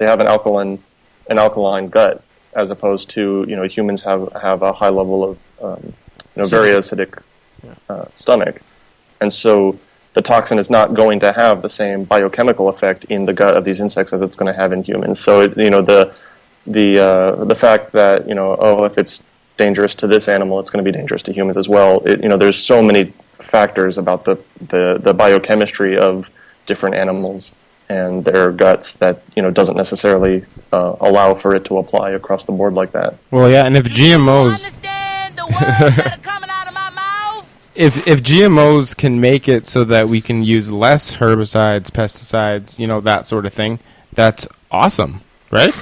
have an alkaline gut, as opposed to humans have a high level of very acidic stomach, and so the toxin is not going to have the same biochemical effect in the gut of these insects as it's going to have in humans. So the fact that if it's dangerous to this animal, it's going to be dangerous to humans as well. There's so many factors about the biochemistry of different animals and their guts that doesn't necessarily allow for it to apply across the board like that. Well, yeah, and if GMOs, if GMOs can make it so that we can use less herbicides, pesticides, that sort of thing, that's awesome, right?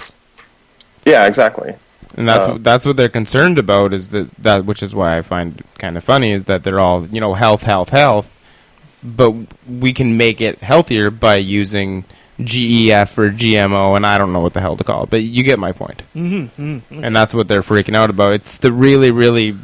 Yeah, exactly. And that's what they're concerned about, is that which is why I find it kind of funny, is that they're all, health, but we can make it healthier by using GEF or GMO, and I don't know what the hell to call it, but you get my point. And that's what they're freaking out about. It's the really, really,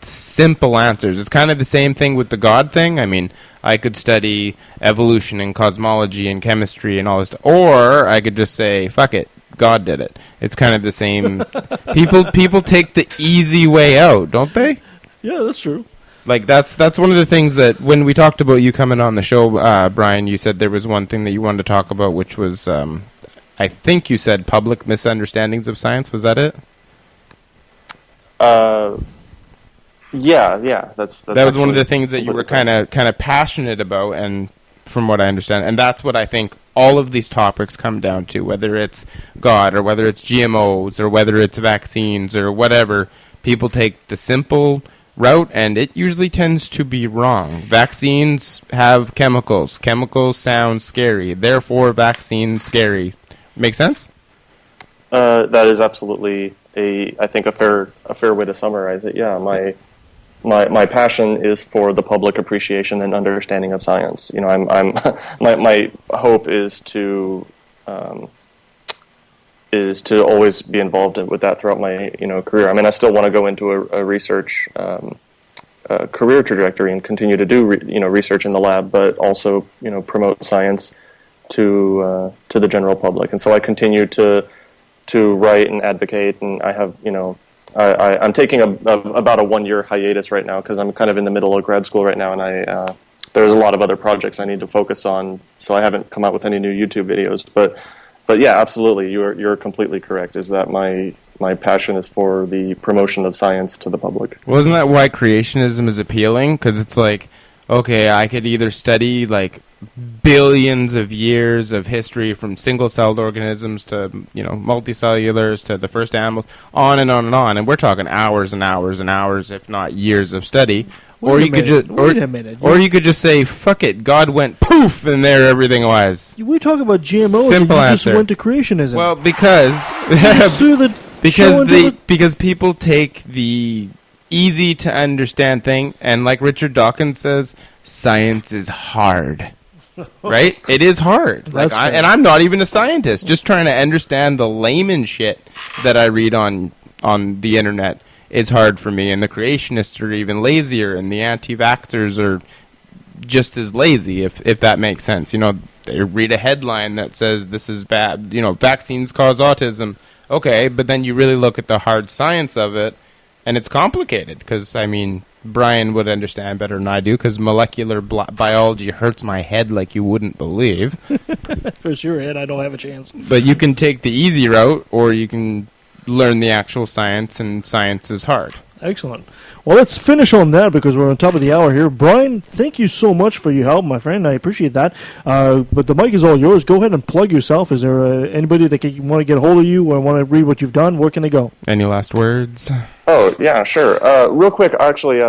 simple answers. It's kind of the same thing with the God thing. I mean, I could study evolution and cosmology and chemistry and all this, or I could just say, fuck it, God did it. It's kind of the same. People take the easy way out, don't they? Yeah, that's true. Like, that's one of the things that when we talked about you coming on the show, Brian, you said there was one thing that you wanted to talk about, which was, I think you said public misunderstandings of science. Was that it? Yeah. That's that was one of the things that you were kind of passionate about, and from what I understand, and that's what I think all of these topics come down to, whether it's God or whether it's GMOs or whether it's vaccines or whatever. People take the simple route, and it usually tends to be wrong. Vaccines have chemicals. Chemicals sound scary. Therefore, vaccines scary. Make sense? That is absolutely I think a fair way to summarize it. Yeah, my passion is for the public appreciation and understanding of science. I'm my hope is to always be involved with that throughout my career. I mean, I still want to go into a research career trajectory and continue to do research in the lab, but also promote science to the general public. And so I continue to write and advocate, and I have I'm taking about a 1-year hiatus right now because I'm kind of in the middle of grad school right now, and there's a lot of other projects I need to focus on, so I haven't come out with any new YouTube videos. But yeah, absolutely, you're completely correct. Is that my passion is for the promotion of science to the public. Well, isn't that why creationism is appealing? Because it's like, okay, I could either study like billions of years of history from single-celled organisms to multicellulars to the first animals, on and on and on, and we're talking hours and hours and hours, if not years of study. Wait a minute. Or you could just say, fuck it, God went poof, and there everything was. We talk about GMOs, Simple and you just answer. went to creationism. Well, because because people take the easy to understand thing, and like Richard Dawkins says, science is hard. Right? It is hard. And I'm not even a scientist. Just trying to understand the layman shit that I read on the internet is hard for me. And the creationists are even lazier, and the anti-vaxxers are just as lazy, if that makes sense. They read a headline that says this is bad. Vaccines cause autism. Okay, but then you really look at the hard science of it, and it's complicated. Because, Brian would understand better than I do, because molecular biology hurts my head like you wouldn't believe. For sure, Ed, I don't have a chance. But you can take the easy route, or you can learn the actual science, and science is hard. Excellent. Well, let's finish on that because we're on top of the hour here. Brian, thank you so much for your help, my friend. I appreciate that. But the mic is all yours. Go ahead and plug yourself. Is there anybody that want to get a hold of you or want to read what you've done? Where can they go? Any last words? Oh, yeah, sure. Real quick, actually,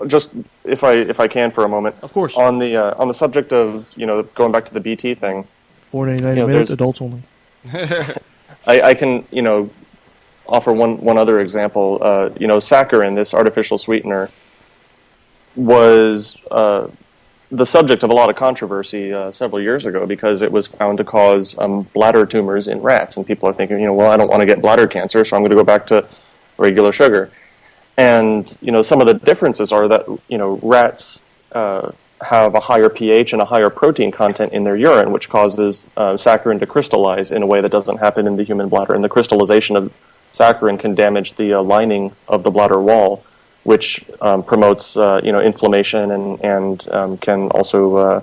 just if I can for a moment. Of course. On the subject of going back to the BT thing. $4.99 a minute, adults only. I can offer one other example. Saccharin, this artificial sweetener, was the subject of a lot of controversy several years ago because it was found to cause bladder tumors in rats, and people are thinking, well, I don't want to get bladder cancer, so I'm going to go back to regular sugar. And some of the differences are that rats have a higher pH and a higher protein content in their urine, which causes saccharin to crystallize in a way that doesn't happen in the human bladder. And the crystallization of saccharin can damage the lining of the bladder wall, which promotes inflammation and can also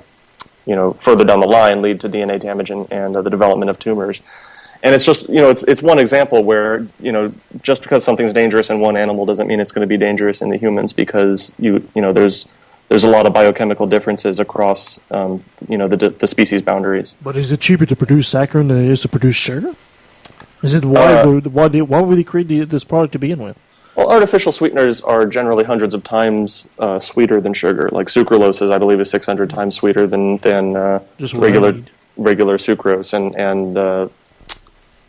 further down the line lead to DNA damage and the development of tumors. And it's just it's one example where just because something's dangerous in one animal doesn't mean it's going to be dangerous in the humans, because there's a lot of biochemical differences across the species boundaries. But is it cheaper to produce saccharin than it is to produce sugar? Is it why would they create this product to begin with? Well, artificial sweeteners are generally hundreds of times sweeter than sugar. Like sucralose I believe is 600 times sweeter than Just regular sucrose, and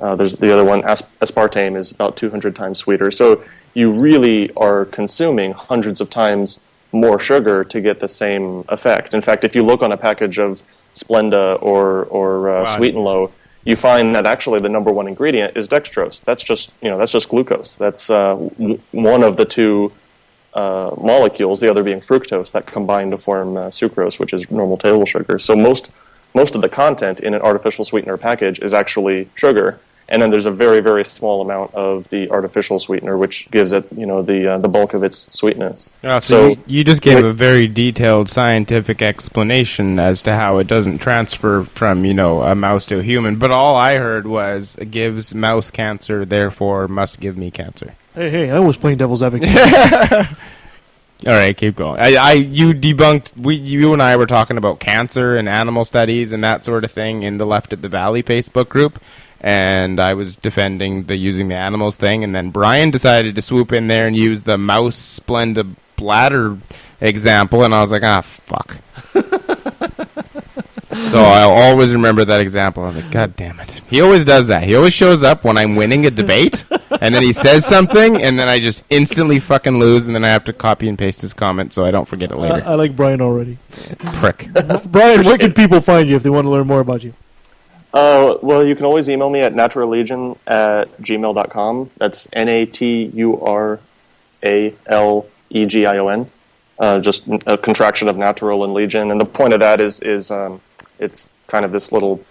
There's the other one, aspartame, is about 200 times sweeter. So you really are consuming hundreds of times more sugar to get the same effect. In fact, if you look on a package of Splenda or Sweet and Low, you find that actually the number one ingredient is dextrose. That's just glucose. That's one of the two molecules, the other being fructose, that combine to form sucrose, which is normal table sugar. So most of the content in an artificial sweetener package is actually sugar, and then there's a very, very small amount of the artificial sweetener, which gives it, the bulk of its sweetness. So you just gave a very detailed scientific explanation as to how it doesn't transfer from, a mouse to a human. But all I heard was it gives mouse cancer, therefore must give me cancer. Hey, I was playing devil's advocate. All right, keep going. You debunked. You and I were talking about cancer and animal studies and that sort of thing in the Left at the Valley Facebook group, and I was defending the using the animals thing, and then Brian decided to swoop in there and use the mouse Splenda bladder example, and I was like, fuck. So I'll always remember that example. I was like, God damn it. He always does that. He always shows up when I'm winning a debate, and then he says something, and then I just instantly fucking lose, and then I have to copy and paste his comment so I don't forget it later. I like Brian already. Prick. Brian, where can people find you if they want to learn more about you? Well, you can always email me at naturallegion@gmail.com. That's NATURALEGION. Just a contraction of natural and legion. And the point of that is it's kind of this little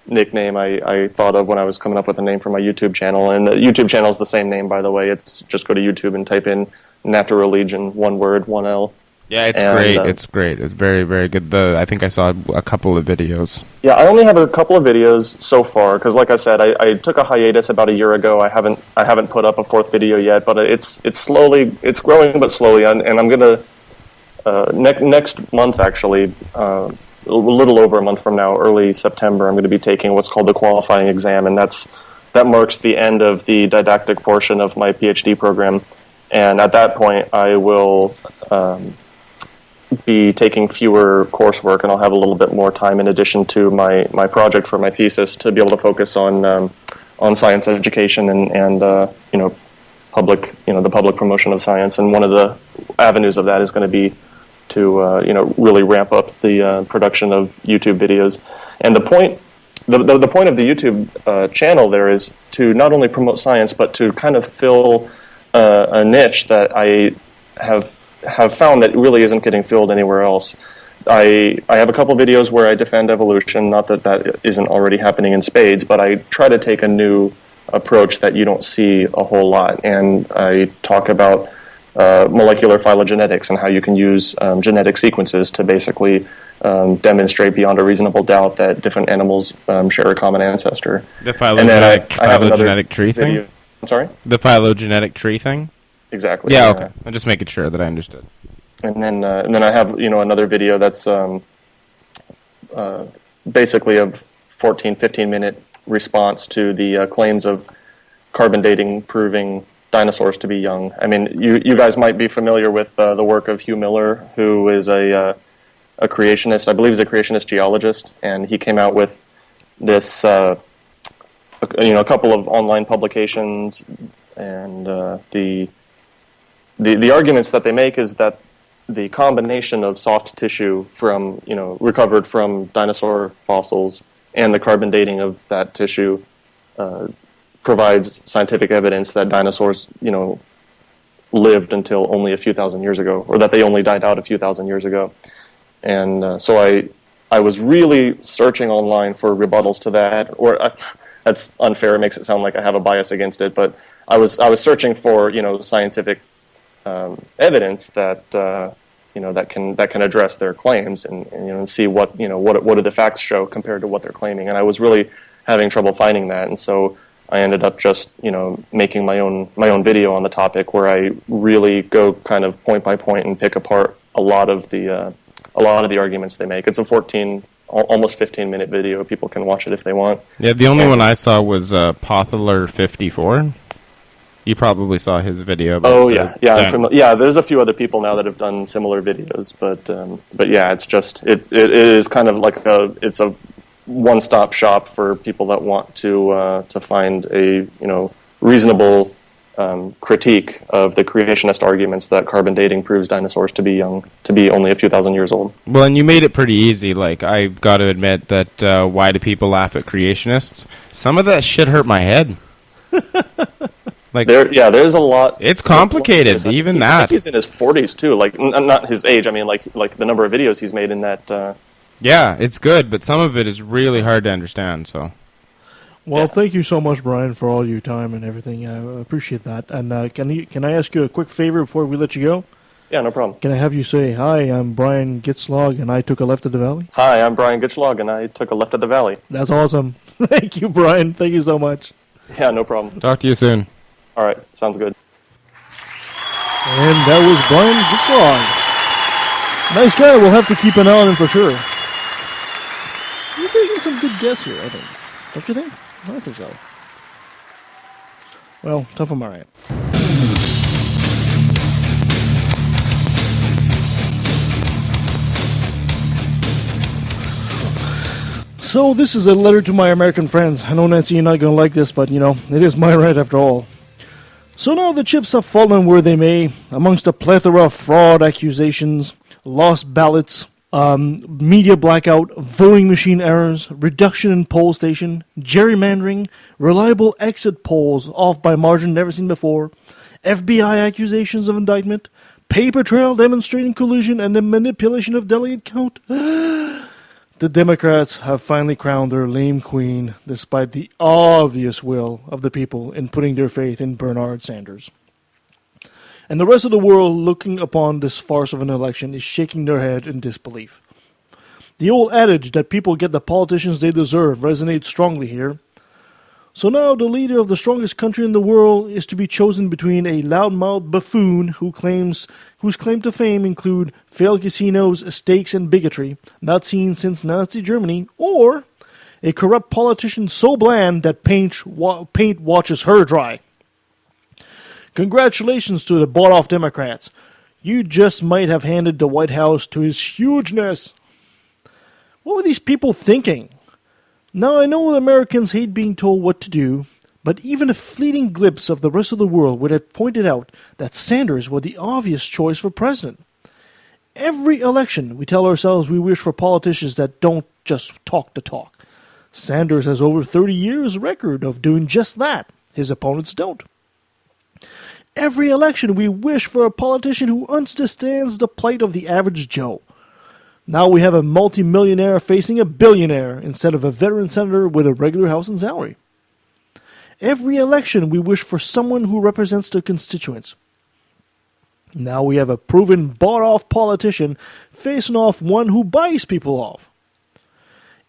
nickname I thought of when I was coming up with a name for my YouTube channel. And the YouTube channel is the same name, by the way. It's just go to YouTube and type in Natural Legion, one word, one L. Yeah, it's great. It's great. It's very, very good. I think I saw a couple of videos. Yeah, I only have a couple of videos so far because, like I said, I took a hiatus about a year ago. I haven't put up a fourth video yet, but it's growing, but slowly. And I'm gonna next month, actually, a little over a month from now, early September, I'm going to be taking what's called the qualifying exam, and that marks the end of the didactic portion of my PhD program. And at that point, I will be taking fewer coursework, and I'll have a little bit more time in addition to my project for my thesis to be able to focus on science education and public the public promotion of science. And one of the avenues of that is going to be to really ramp up the production of YouTube videos. And the point of the YouTube channel there is to not only promote science, but to kind of fill a niche that I have found that really isn't getting filled anywhere else. I have a couple videos where I defend evolution, not that isn't already happening in spades, but I try to take a new approach that you don't see a whole lot. And I talk about molecular phylogenetics and how you can use genetic sequences to basically demonstrate beyond a reasonable doubt that different animals share a common ancestor. The phylogenetic tree thing? Video. I'm sorry? The phylogenetic tree thing? Exactly. Yeah, okay. I'm just making sure that I understood. And then I have another video that's basically a 15 minute response to the claims of carbon dating proving dinosaurs to be young. I mean, you guys might be familiar with the work of Hugh Miller, who is a creationist. I believe he's a creationist geologist, and he came out with this a couple of online publications, and the arguments that they make is that the combination of soft tissue from recovered from dinosaur fossils and the carbon dating of that tissue provides scientific evidence that dinosaurs lived until only a few thousand years ago, or that they only died out a few thousand years ago. And so I was really searching online for rebuttals to that, or that's unfair. It makes it sound like I have a bias against it, but I was searching for scientific evidence that that can address their claims and see what do the facts show compared to what they're claiming. And I was really having trouble finding that, and so I ended up just making my own video on the topic where I really go kind of point by point and pick apart a lot of the arguments they make. It's a almost 15-minute video. People can watch it if they want. Yeah, the only one I saw was Pothuller54. You probably saw his video. About yeah. There's a few other people now that have done similar videos, but yeah, it's just it is kind of like it's a one-stop shop for people that want to find a reasonable critique of the creationist arguments that carbon dating proves dinosaurs to be only a few thousand years old. Well, and you made it pretty easy. Like, I got to admit that why do people laugh at creationists? Some of that shit hurt my head. Like, there's a lot. It's complicated, even that. I think he's in his 40s too. Like, not his age. I mean, like the number of videos he's made in that. Yeah, it's good, but some of it is really hard to understand. So. Well, thank you so much, Brian, for all your time and everything. I appreciate that. And can I ask you a quick favor before we let you go? Yeah, no problem. Can I have you say, "Hi, I'm Brian Gitschlag, and I took a left at the valley"? Hi, I'm Brian Gitschlag, and I took a left at the valley. That's awesome. Thank you, Brian. Thank you so much. Yeah, no problem. Talk to you soon. All right, sounds good. And that was Brian Gitschlag. Nice guy. We'll have to keep an eye on him for sure. You're taking some good guests here, I think. Don't you think? I think so. Well, tough on my end. So this is a letter to my American friends. I know, Nancy, you're not going to like this, but, it is my right after all. So now the chips have fallen where they may, amongst a plethora of fraud accusations, lost ballots, media blackout, voting machine errors, reduction in poll station, gerrymandering, reliable exit polls off by margin never seen before, FBI accusations of indictment, paper trail demonstrating collusion and the manipulation of delegate count. The Democrats have finally crowned their lame queen despite the obvious will of the people in putting their faith in Bernard Sanders. And the rest of the world looking upon this farce of an election is shaking their head in disbelief. The old adage that people get the politicians they deserve resonates strongly here. So now the leader of the strongest country in the world is to be chosen between a loudmouth buffoon whose claim to fame include failed casinos, stakes, and bigotry, not seen since Nazi Germany, or a corrupt politician so bland that paint watches her dry. Congratulations to the bought-off Democrats. You just might have handed the White House to his hugeness. What were these people thinking? Now, I know Americans hate being told what to do, but even a fleeting glimpse of the rest of the world would have pointed out that Sanders was the obvious choice for president. Every election, we tell ourselves we wish for politicians that don't just talk the talk. Sanders has over 30 years' record of doing just that. His opponents don't. Every election, we wish for a politician who understands the plight of the average Joe. Now we have a multi-millionaire facing a billionaire instead of a veteran senator with a regular house and salary. Every election, we wish for someone who represents their constituents. Now we have a proven bought-off politician facing off one who buys people off.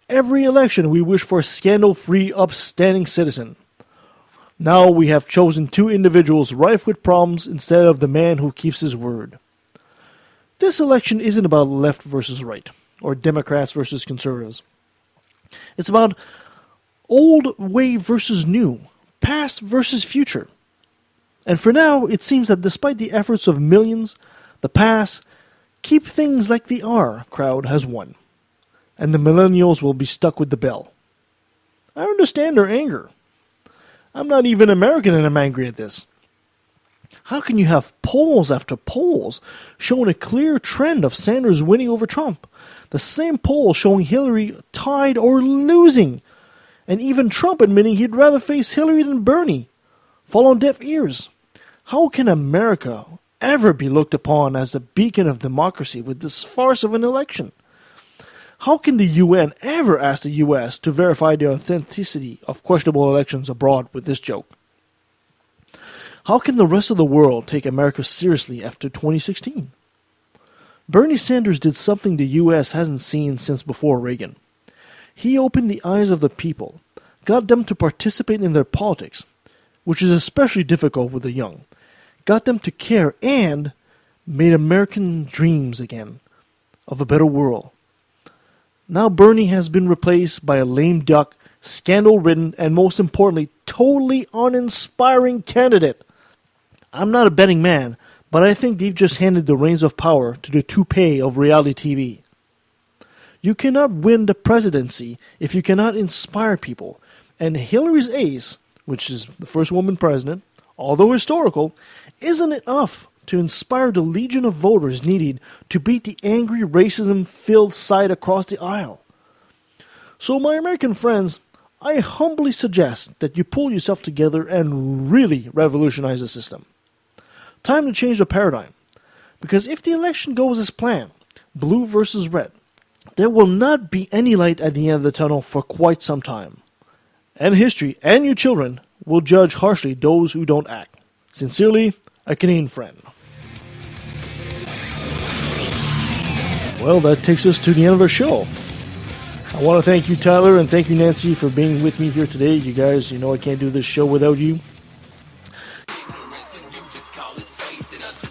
Every election, we wish for a scandal-free, upstanding citizen. Now we have chosen two individuals rife with problems instead of the man who keeps his word. This election isn't about left versus right, or Democrats versus conservatives. It's about old way versus new, past versus future. And for now, it seems that despite the efforts of millions, the past, keep things like they are crowd has won. And the millennials will be stuck with the bell. I understand their anger. I'm not even American and I'm angry at this. How can you have polls after polls showing a clear trend of Sanders winning over Trump? The same poll showing Hillary tied or losing. And even Trump admitting he'd rather face Hillary than Bernie. Fall on deaf ears. How can America ever be looked upon as a beacon of democracy with this farce of an election? How can the UN ever ask the US to verify the authenticity of questionable elections abroad with this joke? How can the rest of the world take America seriously after 2016? Bernie Sanders did something the US hasn't seen since before Reagan. He opened the eyes of the people, got them to participate in their politics, which is especially difficult with the young, got them to care, and made American dreams again of a better world. Now Bernie has been replaced by a lame duck, scandal-ridden, and most importantly, totally uninspiring candidate. I'm not a betting man, but I think they've just handed the reins of power to the toupee of reality TV. You cannot win the presidency if you cannot inspire people. And Hillary's ace, which is the first woman president, although historical, isn't enough to inspire the legion of voters needed to beat the angry, racism-filled side across the aisle. So, my American friends, I humbly suggest that you pull yourself together and really revolutionize the system. Time to change the paradigm. Because if the election goes as planned, blue versus red, there will not be any light at the end of the tunnel for quite some time. And history and your children will judge harshly those who don't act. Sincerely, a Canadian friend. Well, that takes us to the end of our show. I want to thank you, Tyler, and thank you, Nancy, for being with me here today. You guys, you know I can't do this show without you.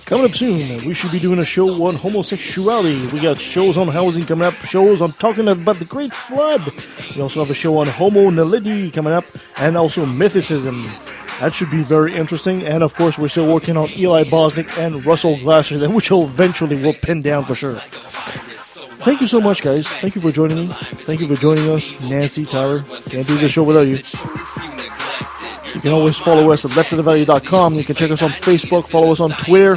Coming up soon, we should be doing a show on homosexuality. We got shows on housing coming up, shows on talking about the Great Flood. We also have a show on homo nality coming up, and also mythicism. That should be very interesting. And of course, we're still working on Eli Bosnick and Russell Glasser, which eventually will pin down for sure. Thank you so much, guys. Thank you for joining me. Thank you for joining us, Nancy, Tyler. Can't do this show without you. You can always follow us at leftofthevalley.com. You can check us on Facebook, follow us on Twitter.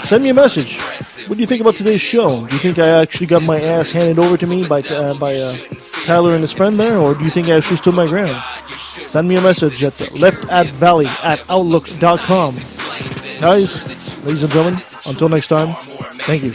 Send me a message. What do you think about today's show? Do you think I actually got my ass handed over to me by Tyler and his friend there, or do you think I actually stood my ground? Send me a message at leftatvalley@outlook.com. Guys, ladies and gentlemen, until next time, thank you.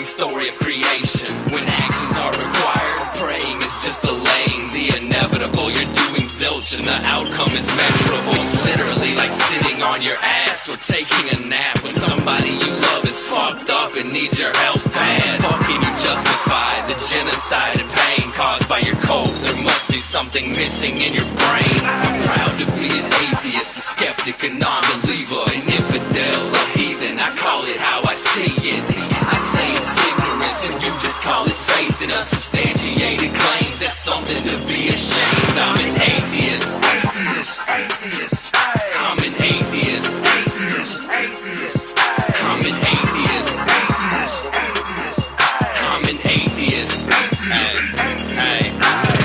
Story of creation. When actions are required, praying is just delaying the inevitable. You're doing zilch and the outcome is measurable. It's literally like sitting on your ass or taking a nap when somebody you love is fucked up and needs your help bad. How the fuck can you justify the genocide and pain caused by your code? There must be something missing in your brain. I'm proud to be an atheist, a skeptic, a non-believer, an infidel, a heathen. I call it how I see it. I say it's ignorance and you just call it faith and unsubstantiated claims. That's something to be ashamed. I'm an atheist. I'm an atheist. I'm an atheist. I'm an atheist.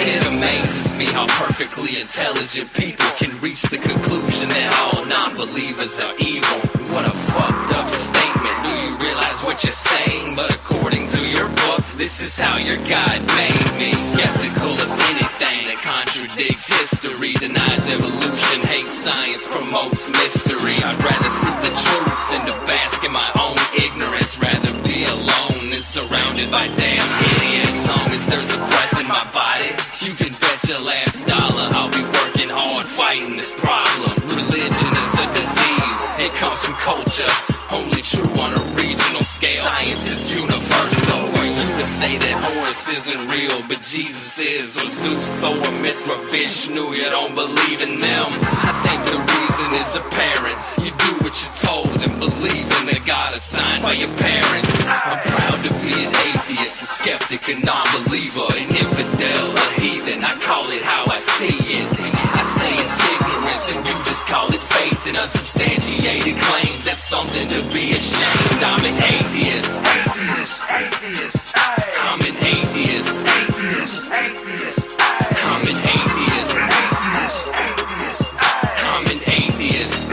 It amazes me how perfectly intelligent people can reach the conclusion that all non-believers are evil. What a fucked up statement. Do you realize what you're saying? But according to your book, this is how your God made me. Skeptical of anything that contradicts history, denies evolution, hates science, promotes mystery. I'd rather see the truth than to bask in my own ignorance. Rather be alone than surrounded by damn idiots. As long as there's a breath in my body, you can bet your last dollar I'll be working hard fighting this problem. Religion is a disease, it comes from culture, only true on a regional scale. Science is universal. Are you to say that Horus isn't real, but Jesus is? Or Zeus, Thor, Mithra, Vishnu, you don't believe in them? I think the reason is apparent. You do what you're told and believe in the God assigned by your parents. I'm proud to be an atheist, a skeptic, a non-believer, an infidel, a heathen. I call it how I see it. I say it's ignorance and you just call it faith and unsubstantiated claims. That's something to be ashamed. I'm an atheist. I'm an atheist. I'm an atheist. I'm an atheist.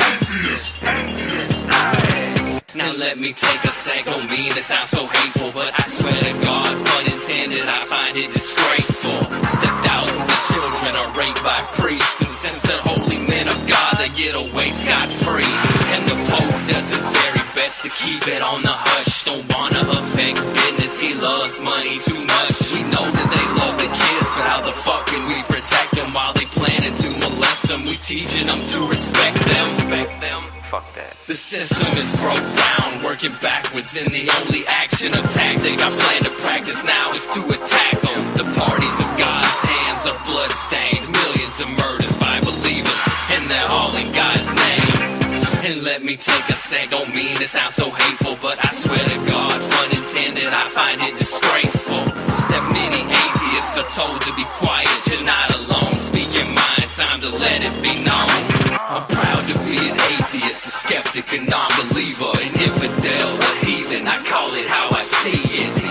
Now let me take a sec. Don't mean to sound so hateful, but I swear to God, pun intended, I find it disgraceful that thousands of children are raped by priests, and since they're holy men of God, they get away scot-free. And the Pope does his very best to keep it on the hush. Don't wanna affect business, he loves money too much. We know that they love the kids, but how the fuck can we protect them while they planning to molest them? We teaching them to respect them. Fuck that. The system is broke down, working backwards, and the only action or tactic I plan to practice now is to attack them. The parties of God's hands are bloodstained, millions of murders by believers, and they're all in God's name. And let me take a sec, don't mean to sound so hateful, but I swear to God, pun intended, I find it disgraceful that many atheists are told to be quiet. You're not alone, speak your mind, time to let it be known. I'm proud to be an atheist, a skeptic, a non-believer, an infidel, a heathen. I call it how I see it.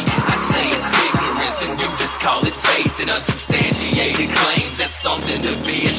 nothing to being